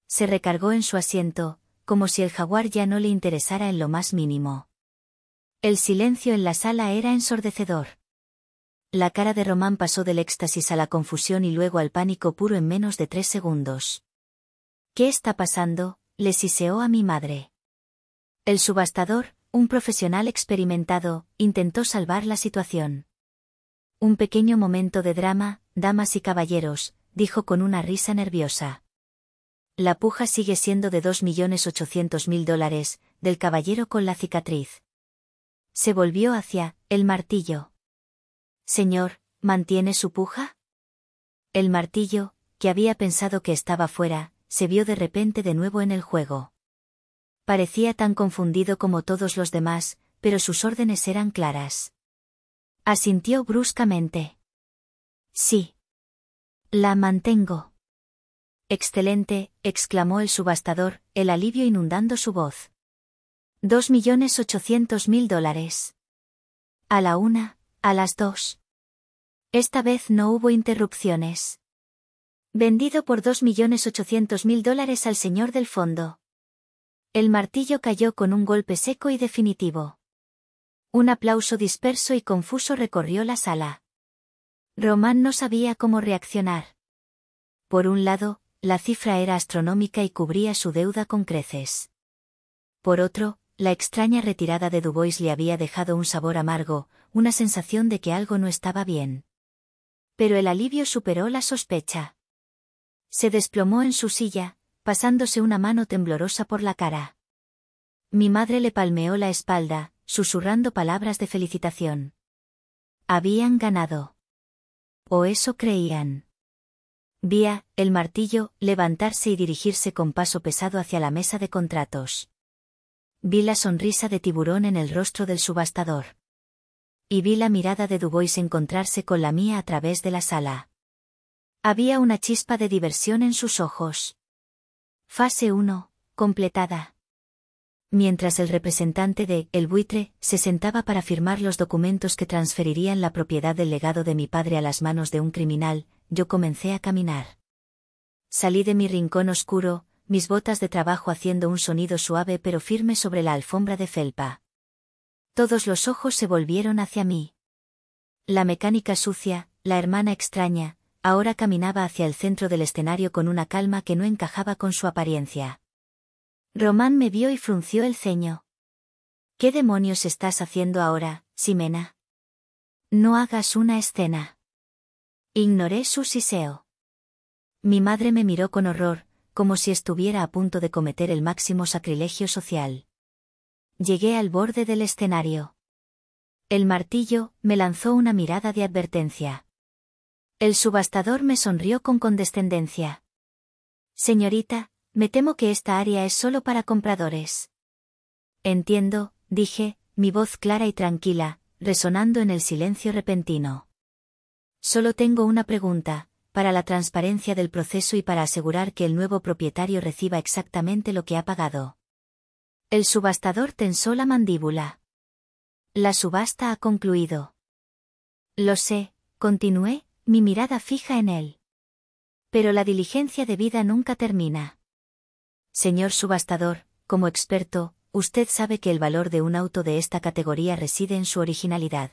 Se recargó en su asiento, como si el jaguar ya no le interesara en lo más mínimo. El silencio en la sala era ensordecedor. La cara de Román pasó del éxtasis a la confusión y luego al pánico puro en menos de 3 segundos. ¿Qué está pasando?, le siseó a mi madre. El subastador, un profesional experimentado, intentó salvar la situación. Un pequeño momento de drama, damas y caballeros, dijo con una risa nerviosa. La puja sigue siendo de $2.800.000, del caballero con la cicatriz. Se volvió hacia el martillo. Señor, ¿mantiene su puja? El martillo, que había pensado que estaba fuera, se vio de repente de nuevo en el juego. Parecía tan confundido como todos los demás, pero sus órdenes eran claras. Asintió bruscamente. Sí. La mantengo. Excelente, exclamó el subastador, el alivio inundando su voz. $2.800.000. A la 1, a las 2. Esta vez no hubo interrupciones. Vendido por $2.800.000 al señor del fondo. El martillo cayó con un golpe seco y definitivo. Un aplauso disperso y confuso recorrió la sala. Román no sabía cómo reaccionar. Por un lado, la cifra era astronómica y cubría su deuda con creces. Por otro, la extraña retirada de Dubois le había dejado un sabor amargo, una sensación de que algo no estaba bien. Pero el alivio superó la sospecha. Se desplomó en su silla, pasándose una mano temblorosa por la cara. Mi madre le palmeó la espalda, susurrando palabras de felicitación. Habían ganado. O eso creían. Vi el martillo levantarse y dirigirse con paso pesado hacia la mesa de contratos. Vi la sonrisa de tiburón en el rostro del subastador. Y vi la mirada de Dubois encontrarse con la mía a través de la sala. Había una chispa de diversión en sus ojos. Fase 1, completada. Mientras el representante de El Buitre se sentaba para firmar los documentos que transferirían la propiedad del legado de mi padre a las manos de un criminal, yo comencé a caminar. Salí de mi rincón oscuro, mis botas de trabajo haciendo un sonido suave pero firme sobre la alfombra de felpa. Todos los ojos se volvieron hacia mí. La mecánica sucia, la hermana extraña, ahora caminaba hacia el centro del escenario con una calma que no encajaba con su apariencia. Román me vio y frunció el ceño. ¿Qué demonios estás haciendo ahora, Ximena? No hagas una escena. Ignoré su siseo. Mi madre me miró con horror, como si estuviera a punto de cometer el máximo sacrilegio social. Llegué al borde del escenario. El martillo me lanzó una mirada de advertencia. El subastador me sonrió con condescendencia. Señorita, me temo que esta área es solo para compradores. Entiendo, dije, mi voz clara y tranquila, resonando en el silencio repentino. Solo tengo una pregunta, para la transparencia del proceso y para asegurar que el nuevo propietario reciba exactamente lo que ha pagado. El subastador tensó la mandíbula. La subasta ha concluido. Lo sé, continué, mi mirada fija en él. Pero la diligencia debida nunca termina. Señor subastador, como experto, usted sabe que el valor de un auto de esta categoría reside en su originalidad.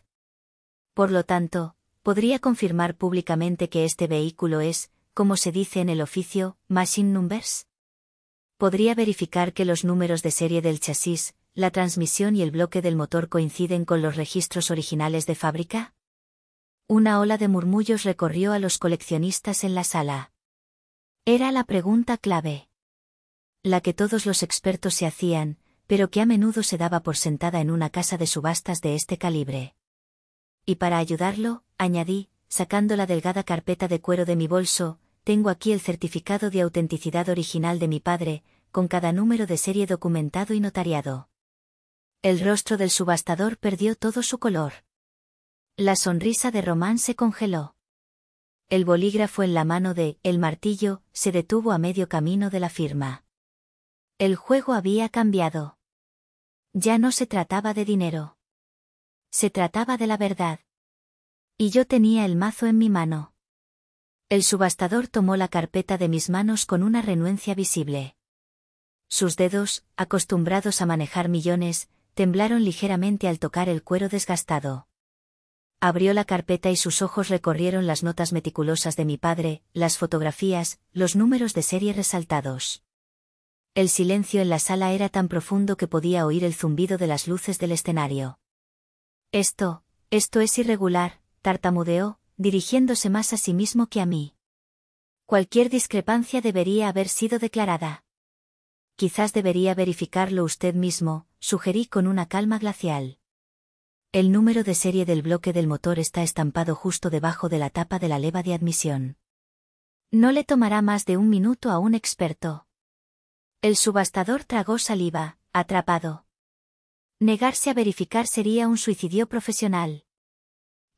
Por lo tanto, ¿Podría confirmar públicamente que este vehículo es, como se dice en el oficio, machine numbers? ¿Podría verificar que los números de serie del chasis, la transmisión y el bloque del motor coinciden con los registros originales de fábrica? Una ola de murmullos recorrió a los coleccionistas en la sala. Era la pregunta clave. La que todos los expertos se hacían, pero que a menudo se daba por sentada en una casa de subastas de este calibre. Y para ayudarlo, añadí, sacando la delgada carpeta de cuero de mi bolso, tengo aquí el certificado de autenticidad original de mi padre, con cada número de serie documentado y notariado. El rostro del subastador perdió todo su color. La sonrisa de Román se congeló. El bolígrafo en la mano de El Martillo se detuvo a medio camino de la firma. El juego había cambiado. Ya no se trataba de dinero. Se trataba de la verdad. Y yo tenía el mazo en mi mano. El subastador tomó la carpeta de mis manos con una renuencia visible. Sus dedos, acostumbrados a manejar millones, temblaron ligeramente al tocar el cuero desgastado. Abrió la carpeta y sus ojos recorrieron las notas meticulosas de mi padre, las fotografías, los números de serie resaltados. El silencio en la sala era tan profundo que podía oír el zumbido de las luces del escenario. Esto es irregular, tartamudeó, dirigiéndose más a sí mismo que a mí. Cualquier discrepancia debería haber sido declarada. Quizás debería verificarlo usted mismo, sugerí con una calma glacial. El número de serie del bloque del motor está estampado justo debajo de la tapa de la leva de admisión. No le tomará más de un minuto a un experto. El subastador tragó saliva, atrapado. Negarse a verificar sería un suicidio profesional.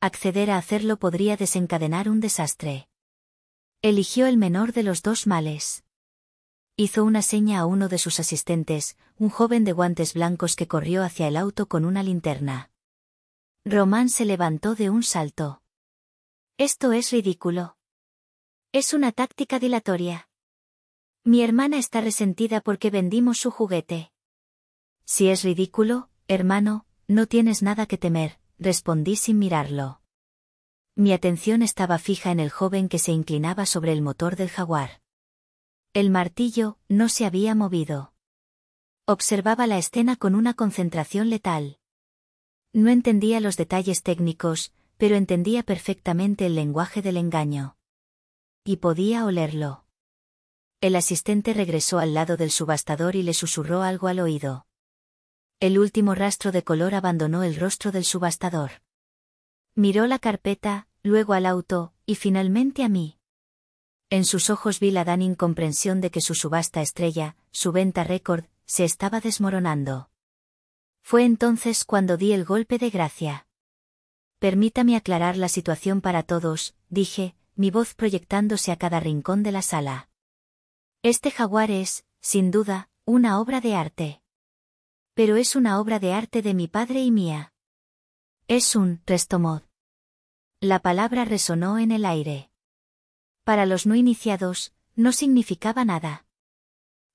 Acceder a hacerlo podría desencadenar un desastre. Eligió el menor de los dos males. Hizo una seña a uno de sus asistentes, un joven de guantes blancos que corrió hacia el auto con una linterna. Román se levantó de un salto. Esto es ridículo. Es una táctica dilatoria. Mi hermana está resentida porque vendimos su juguete. Si es ridículo, hermano, no tienes nada que temer, respondí sin mirarlo. Mi atención estaba fija en el joven que se inclinaba sobre el motor del Jaguar. El martillo no se había movido. Observaba la escena con una concentración letal. No entendía los detalles técnicos, pero entendía perfectamente el lenguaje del engaño. Y podía olerlo. El asistente regresó al lado del subastador y le susurró algo al oído. El último rastro de color abandonó el rostro del subastador. Miró la carpeta, luego al auto, y finalmente a mí. En sus ojos vi la dan incomprensión de que su subasta estrella, su venta récord, se estaba desmoronando. Fue entonces cuando di el golpe de gracia. Permítame aclarar la situación para todos, dije, mi voz proyectándose a cada rincón de la sala. Este Jaguar es, sin duda, una obra de arte. Pero es una obra de arte de mi padre y mía. Es un restomod. La palabra resonó en el aire. Para los no iniciados, no significaba nada.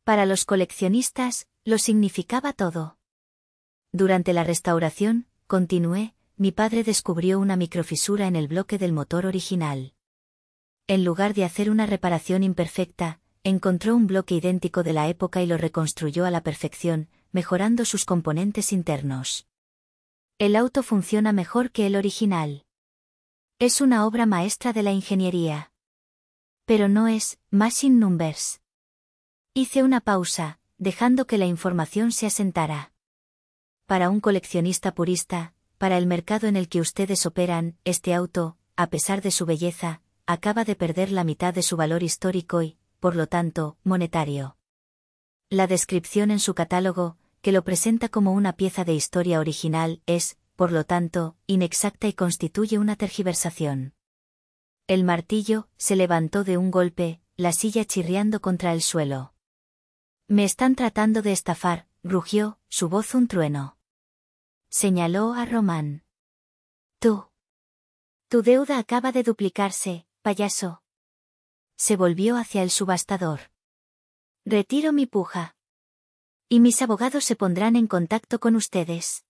Para los coleccionistas, lo significaba todo. Durante la restauración, continué, mi padre descubrió una microfisura en el bloque del motor original. En lugar de hacer una reparación imperfecta, encontró un bloque idéntico de la época y lo reconstruyó a la perfección, mejorando sus componentes internos. El auto funciona mejor que el original. Es una obra maestra de la ingeniería. Pero no es machine numbers. Hice una pausa, dejando que la información se asentara. Para un coleccionista purista, para el mercado en el que ustedes operan, este auto, a pesar de su belleza, acaba de perder la mitad de su valor histórico y, por lo tanto, monetario. La descripción en su catálogo, que lo presenta como una pieza de historia original, es, por lo tanto, inexacta y constituye una tergiversación. El martillo se levantó de un golpe, la silla chirriando contra el suelo. Me están tratando de estafar, rugió, su voz un trueno. Señaló a Román. Tú. Tu deuda acaba de duplicarse, payaso. Se volvió hacia el subastador. Retiro mi puja. Y mis abogados se pondrán en contacto con ustedes.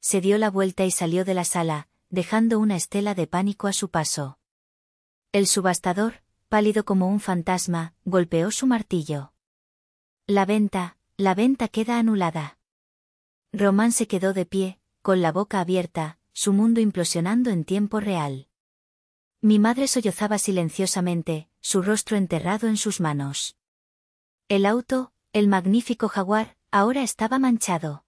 Se dio la vuelta y salió de la sala, dejando una estela de pánico a su paso. El subastador, pálido como un fantasma, golpeó su martillo. La venta queda anulada. Román se quedó de pie, con la boca abierta, su mundo implosionando en tiempo real. Mi madre sollozaba silenciosamente, su rostro enterrado en sus manos. El auto, el magnífico Jaguar, ahora estaba manchado.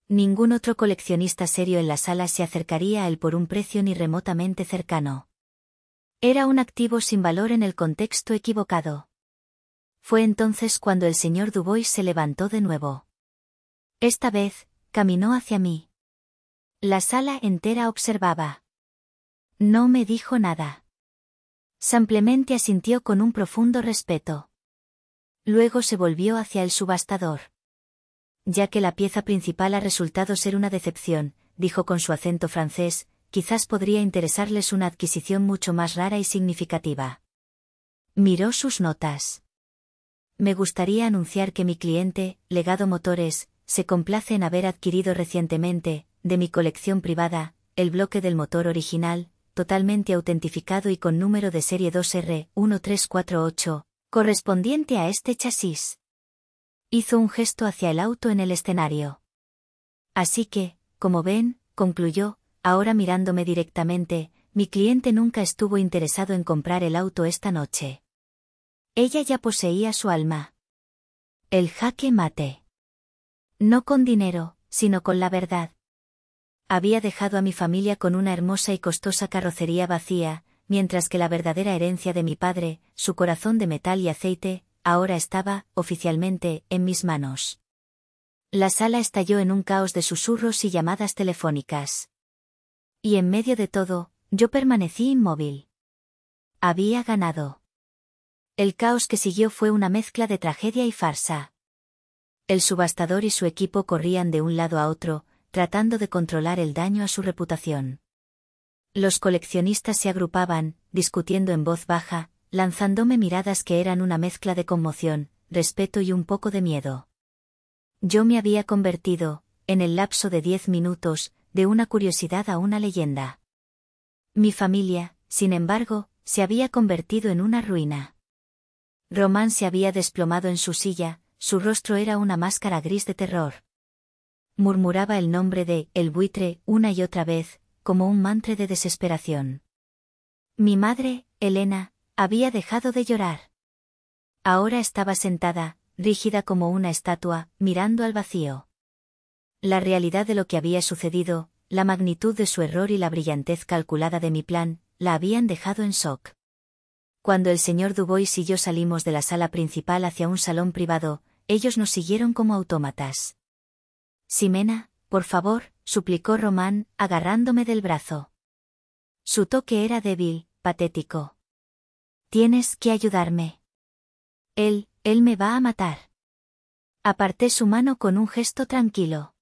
Ningún otro coleccionista serio en la sala se acercaría a él por un precio ni remotamente cercano. Era un activo sin valor en el contexto equivocado. Fue entonces cuando el señor Dubois se levantó de nuevo. Esta vez, caminó hacia mí. La sala entera observaba. No me dijo nada. Simplemente asintió con un profundo respeto. Luego se volvió hacia el subastador. Ya que la pieza principal ha resultado ser una decepción, dijo con su acento francés, quizás podría interesarles una adquisición mucho más rara y significativa. Miró sus notas. Me gustaría anunciar que mi cliente, Legado Motores, se complace en haber adquirido recientemente, de mi colección privada, el bloque del motor original, totalmente autentificado y con número de serie 2R1348, correspondiente a este chasis. Hizo un gesto hacia el auto en el escenario. Así que, como ven, concluyó, ahora mirándome directamente, mi cliente nunca estuvo interesado en comprar el auto esta noche. Ella ya poseía su alma. El jaque mate. No con dinero, sino con la verdad. Había dejado a mi familia con una hermosa y costosa carrocería vacía, mientras que la verdadera herencia de mi padre, su corazón de metal y aceite, ahora estaba, oficialmente, en mis manos. La sala estalló en un caos de susurros y llamadas telefónicas. Y en medio de todo, yo permanecí inmóvil. Había ganado. El caos que siguió fue una mezcla de tragedia y farsa. El subastador y su equipo corrían de un lado a otro, tratando de controlar el daño a su reputación. Los coleccionistas se agrupaban, discutiendo en voz baja, lanzándome miradas que eran una mezcla de conmoción, respeto y un poco de miedo. Yo me había convertido, en el lapso de 10 minutos, de una curiosidad a una leyenda. Mi familia, sin embargo, se había convertido en una ruina. Román se había desplomado en su silla, su rostro era una máscara gris de terror. Murmuraba el nombre de El Buitre una y otra vez, como un mantra de desesperación. Mi madre, Elena, había dejado de llorar. Ahora estaba sentada, rígida como una estatua, mirando al vacío. La realidad de lo que había sucedido, la magnitud de su error y la brillantez calculada de mi plan, la habían dejado en shock. Cuando el señor Dubois y yo salimos de la sala principal hacia un salón privado, ellos nos siguieron como autómatas. Ximena, por favor, suplicó Román, agarrándome del brazo. Su toque era débil, patético. Tienes que ayudarme. Él me va a matar. Aparté su mano con un gesto tranquilo.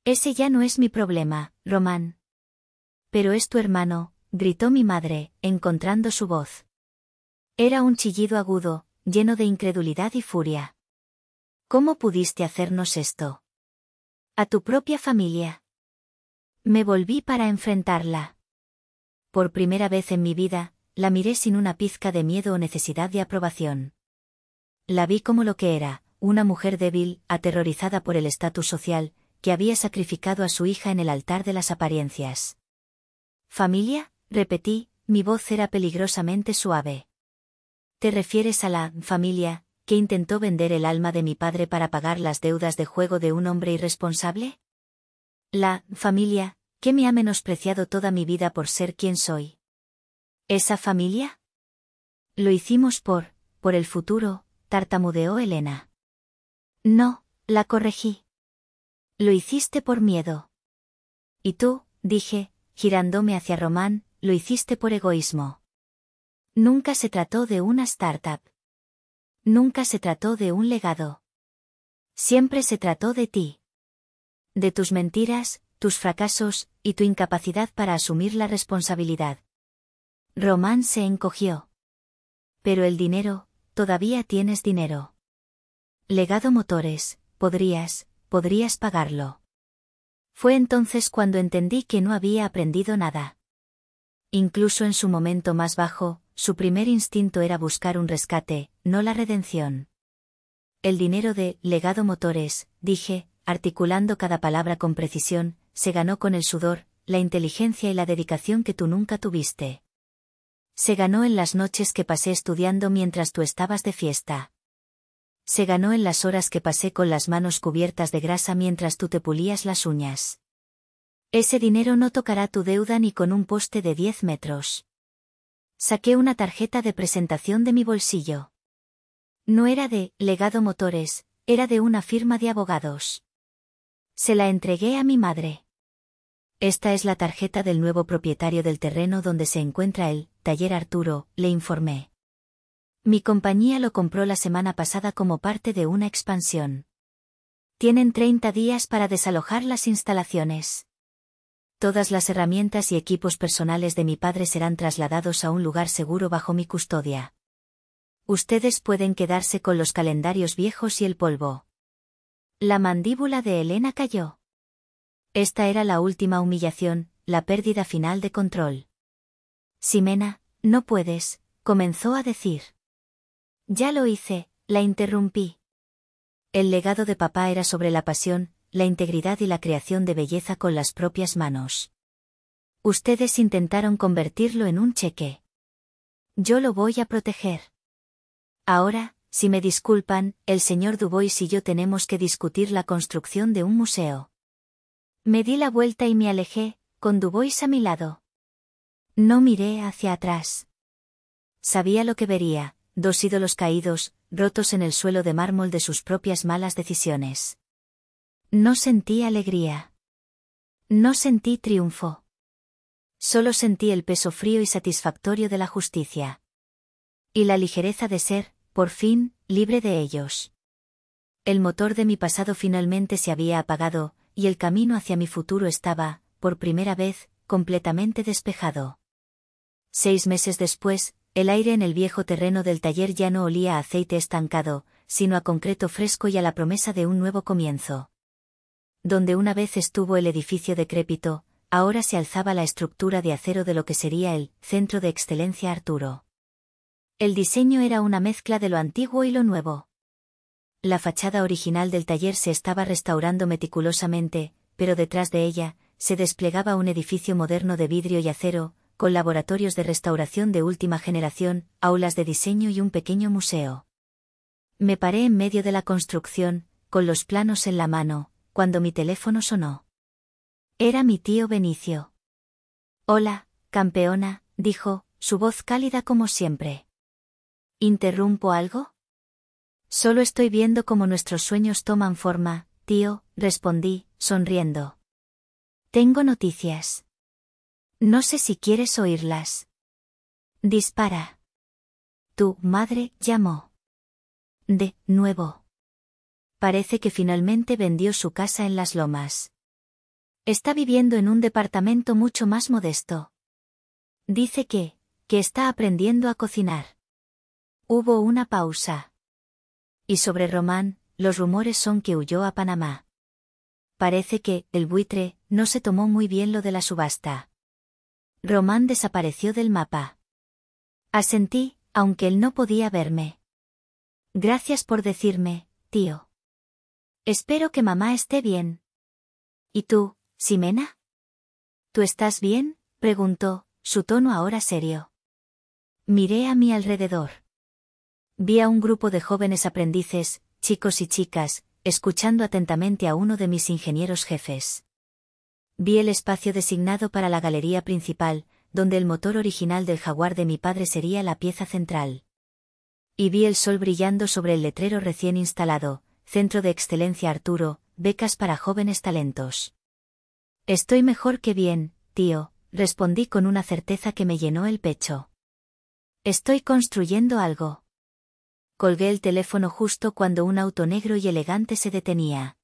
Ese ya no es mi problema, Román. Pero es tu hermano, gritó mi madre, encontrando su voz. Era un chillido agudo, lleno de incredulidad y furia. ¿Cómo pudiste hacernos esto? A tu propia familia. Me volví para enfrentarla. Por primera vez en mi vida, la miré sin una pizca de miedo o necesidad de aprobación. La vi como lo que era, una mujer débil, aterrorizada por el estatus social, que había sacrificado a su hija en el altar de las apariencias. ¿Familia?, repetí, mi voz era peligrosamente suave. ¿Te refieres a la familia, que intentó vender el alma de mi padre para pagar las deudas de juego de un hombre irresponsable? La familia, que me ha menospreciado toda mi vida por ser quien soy. ¿Esa familia? Lo hicimos por el futuro, tartamudeó Elena. No, la corregí. Lo hiciste por miedo. Y tú, dije, girándome hacia Román, lo hiciste por egoísmo. Nunca se trató de una startup. Nunca se trató de un legado. Siempre se trató de ti. De tus mentiras, tus fracasos, y tu incapacidad para asumir la responsabilidad. Román se encogió. Pero el dinero, todavía tienes dinero. Legado Motores, podrías pagarlo. Fue entonces cuando entendí que no había aprendido nada. Incluso en su momento más bajo, su primer instinto era buscar un rescate, no la redención. El dinero de Legado Motores, dije, articulando cada palabra con precisión, se ganó con el sudor, la inteligencia y la dedicación que tú nunca tuviste. Se ganó en las noches que pasé estudiando mientras tú estabas de fiesta. Se ganó en las horas que pasé con las manos cubiertas de grasa mientras tú te pulías las uñas. Ese dinero no tocará tu deuda ni con un poste de 10 metros. Saqué una tarjeta de presentación de mi bolsillo. No era de Legado Motores, era de una firma de abogados. Se la entregué a mi madre. Esta es la tarjeta del nuevo propietario del terreno donde se encuentra el taller Arturo, le informé. Mi compañía lo compró la semana pasada como parte de una expansión. Tienen 30 días para desalojar las instalaciones. Todas las herramientas y equipos personales de mi padre serán trasladados a un lugar seguro bajo mi custodia. Ustedes pueden quedarse con los calendarios viejos y el polvo. La mandíbula de Elena cayó. Esta era la última humillación, la pérdida final de control. Ximena, no puedes, comenzó a decir. Ya lo hice, la interrumpí. El legado de papá era sobre la pasión, la integridad y la creación de belleza con las propias manos. Ustedes intentaron convertirlo en un cheque. Yo lo voy a proteger. Ahora, si me disculpan, el señor Dubois y yo tenemos que discutir la construcción de un museo. Me di la vuelta y me alejé, con Dubois a mi lado. No miré hacia atrás. Sabía lo que vería, 2 ídolos caídos, rotos en el suelo de mármol de sus propias malas decisiones. No sentí alegría. No sentí triunfo. Solo sentí el peso frío y satisfactorio de la justicia. Y la ligereza de ser, por fin, libre de ellos. El motor de mi pasado finalmente se había apagado, y el camino hacia mi futuro estaba, por primera vez, completamente despejado. 6 meses después, el aire en el viejo terreno del taller ya no olía a aceite estancado, sino a concreto fresco y a la promesa de un nuevo comienzo. Donde una vez estuvo el edificio decrépito, ahora se alzaba la estructura de acero de lo que sería el Centro de Excelencia Arturo. El diseño era una mezcla de lo antiguo y lo nuevo. La fachada original del taller se estaba restaurando meticulosamente, pero detrás de ella, se desplegaba un edificio moderno de vidrio y acero, con laboratorios de restauración de última generación, aulas de diseño y un pequeño museo. Me paré en medio de la construcción, con los planos en la mano, cuando mi teléfono sonó. Era mi tío Benicio. Hola, campeona, dijo, su voz cálida como siempre. ¿Interrumpo algo? Solo estoy viendo cómo nuestros sueños toman forma, tío, respondí, sonriendo. Tengo noticias. No sé si quieres oírlas. Dispara. Tu madre llamó. De nuevo. Parece que finalmente vendió su casa en Las Lomas. Está viviendo en un departamento mucho más modesto. Dice que está aprendiendo a cocinar. Hubo una pausa. Y sobre Román, los rumores son que huyó a Panamá. Parece que, el buitre, no se tomó muy bien lo de la subasta. Román desapareció del mapa. Asentí, aunque él no podía verme. Gracias por decirme, tío. Espero que mamá esté bien. ¿Y tú, Ximena? ¿Tú estás bien?, preguntó, su tono ahora serio. Miré a mi alrededor. Vi a un grupo de jóvenes aprendices, chicos y chicas, escuchando atentamente a uno de mis ingenieros jefes. Vi el espacio designado para la galería principal, donde el motor original del Jaguar de mi padre sería la pieza central. Y vi el sol brillando sobre el letrero recién instalado, Centro de Excelencia Arturo, becas para jóvenes talentos. Estoy mejor que bien, tío, respondí con una certeza que me llenó el pecho. Estoy construyendo algo. Colgué el teléfono justo cuando un auto negro y elegante se detenía.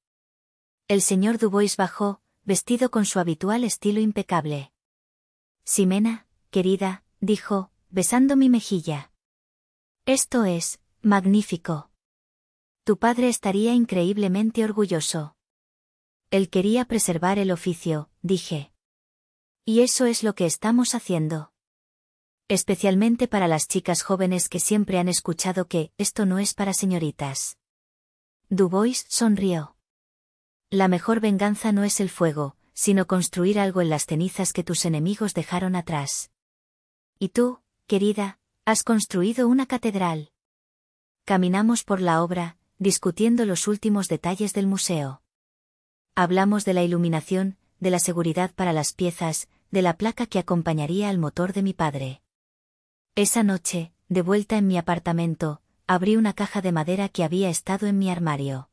El señor Dubois bajó, vestido con su habitual estilo impecable. Ximena, querida, dijo, besando mi mejilla. Esto es magnífico. Tu padre estaría increíblemente orgulloso. Él quería preservar el oficio, dije. Y eso es lo que estamos haciendo. Especialmente para las chicas jóvenes que siempre han escuchado que esto no es para señoritas. Dubois sonrió. La mejor venganza no es el fuego, sino construir algo en las cenizas que tus enemigos dejaron atrás. Y tú, querida, has construido una catedral. Caminamos por la obra, discutiendo los últimos detalles del museo. Hablamos de la iluminación, de la seguridad para las piezas, de la placa que acompañaría al motor de mi padre. Esa noche, de vuelta en mi apartamento, abrí una caja de madera que había estado en mi armario.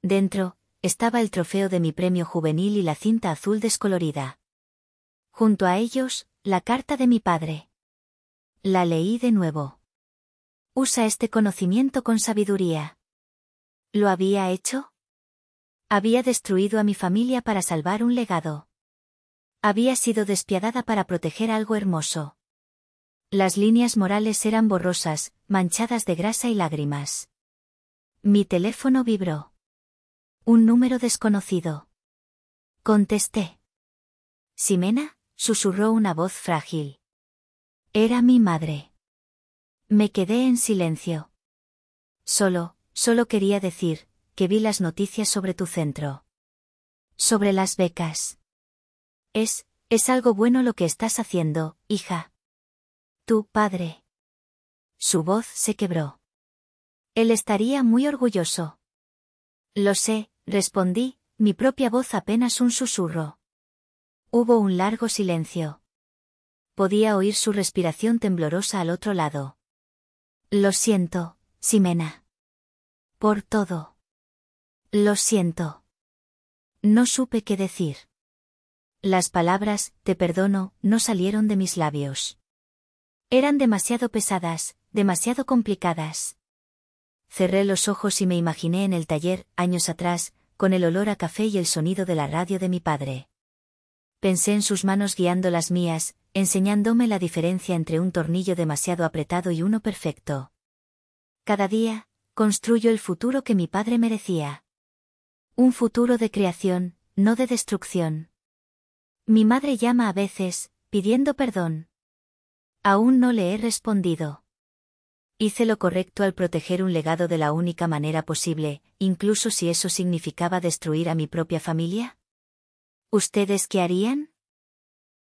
Dentro, estaba el trofeo de mi premio juvenil y la cinta azul descolorida. Junto a ellos, la carta de mi padre. La leí de nuevo. Usa este conocimiento con sabiduría. ¿Lo había hecho? Había destruido a mi familia para salvar un legado. Había sido despiadada para proteger algo hermoso. Las líneas morales eran borrosas, manchadas de grasa y lágrimas. Mi teléfono vibró. Un número desconocido. Contesté. «¿Ximena?», susurró una voz frágil. Era mi madre. Me quedé en silencio. Solo quería decir que vi las noticias sobre tu centro. Sobre las becas. Es algo bueno lo que estás haciendo, hija. Tu padre. Su voz se quebró. Él estaría muy orgulloso. Lo sé, respondí, mi propia voz apenas un susurro. Hubo un largo silencio. Podía oír su respiración temblorosa al otro lado. Lo siento, Ximena. Por todo. Lo siento. No supe qué decir. Las palabras, te perdono, no salieron de mis labios. Eran demasiado pesadas, demasiado complicadas. Cerré los ojos y me imaginé en el taller, años atrás, con el olor a café y el sonido de la radio de mi padre. Pensé en sus manos guiando las mías, enseñándome la diferencia entre un tornillo demasiado apretado y uno perfecto. Cada día, construyo el futuro que mi padre merecía. Un futuro de creación, no de destrucción. Mi madre llama a veces, pidiendo perdón. Aún no le he respondido. Hice lo correcto al proteger un legado de la única manera posible, incluso si eso significaba destruir a mi propia familia. ¿Ustedes qué harían?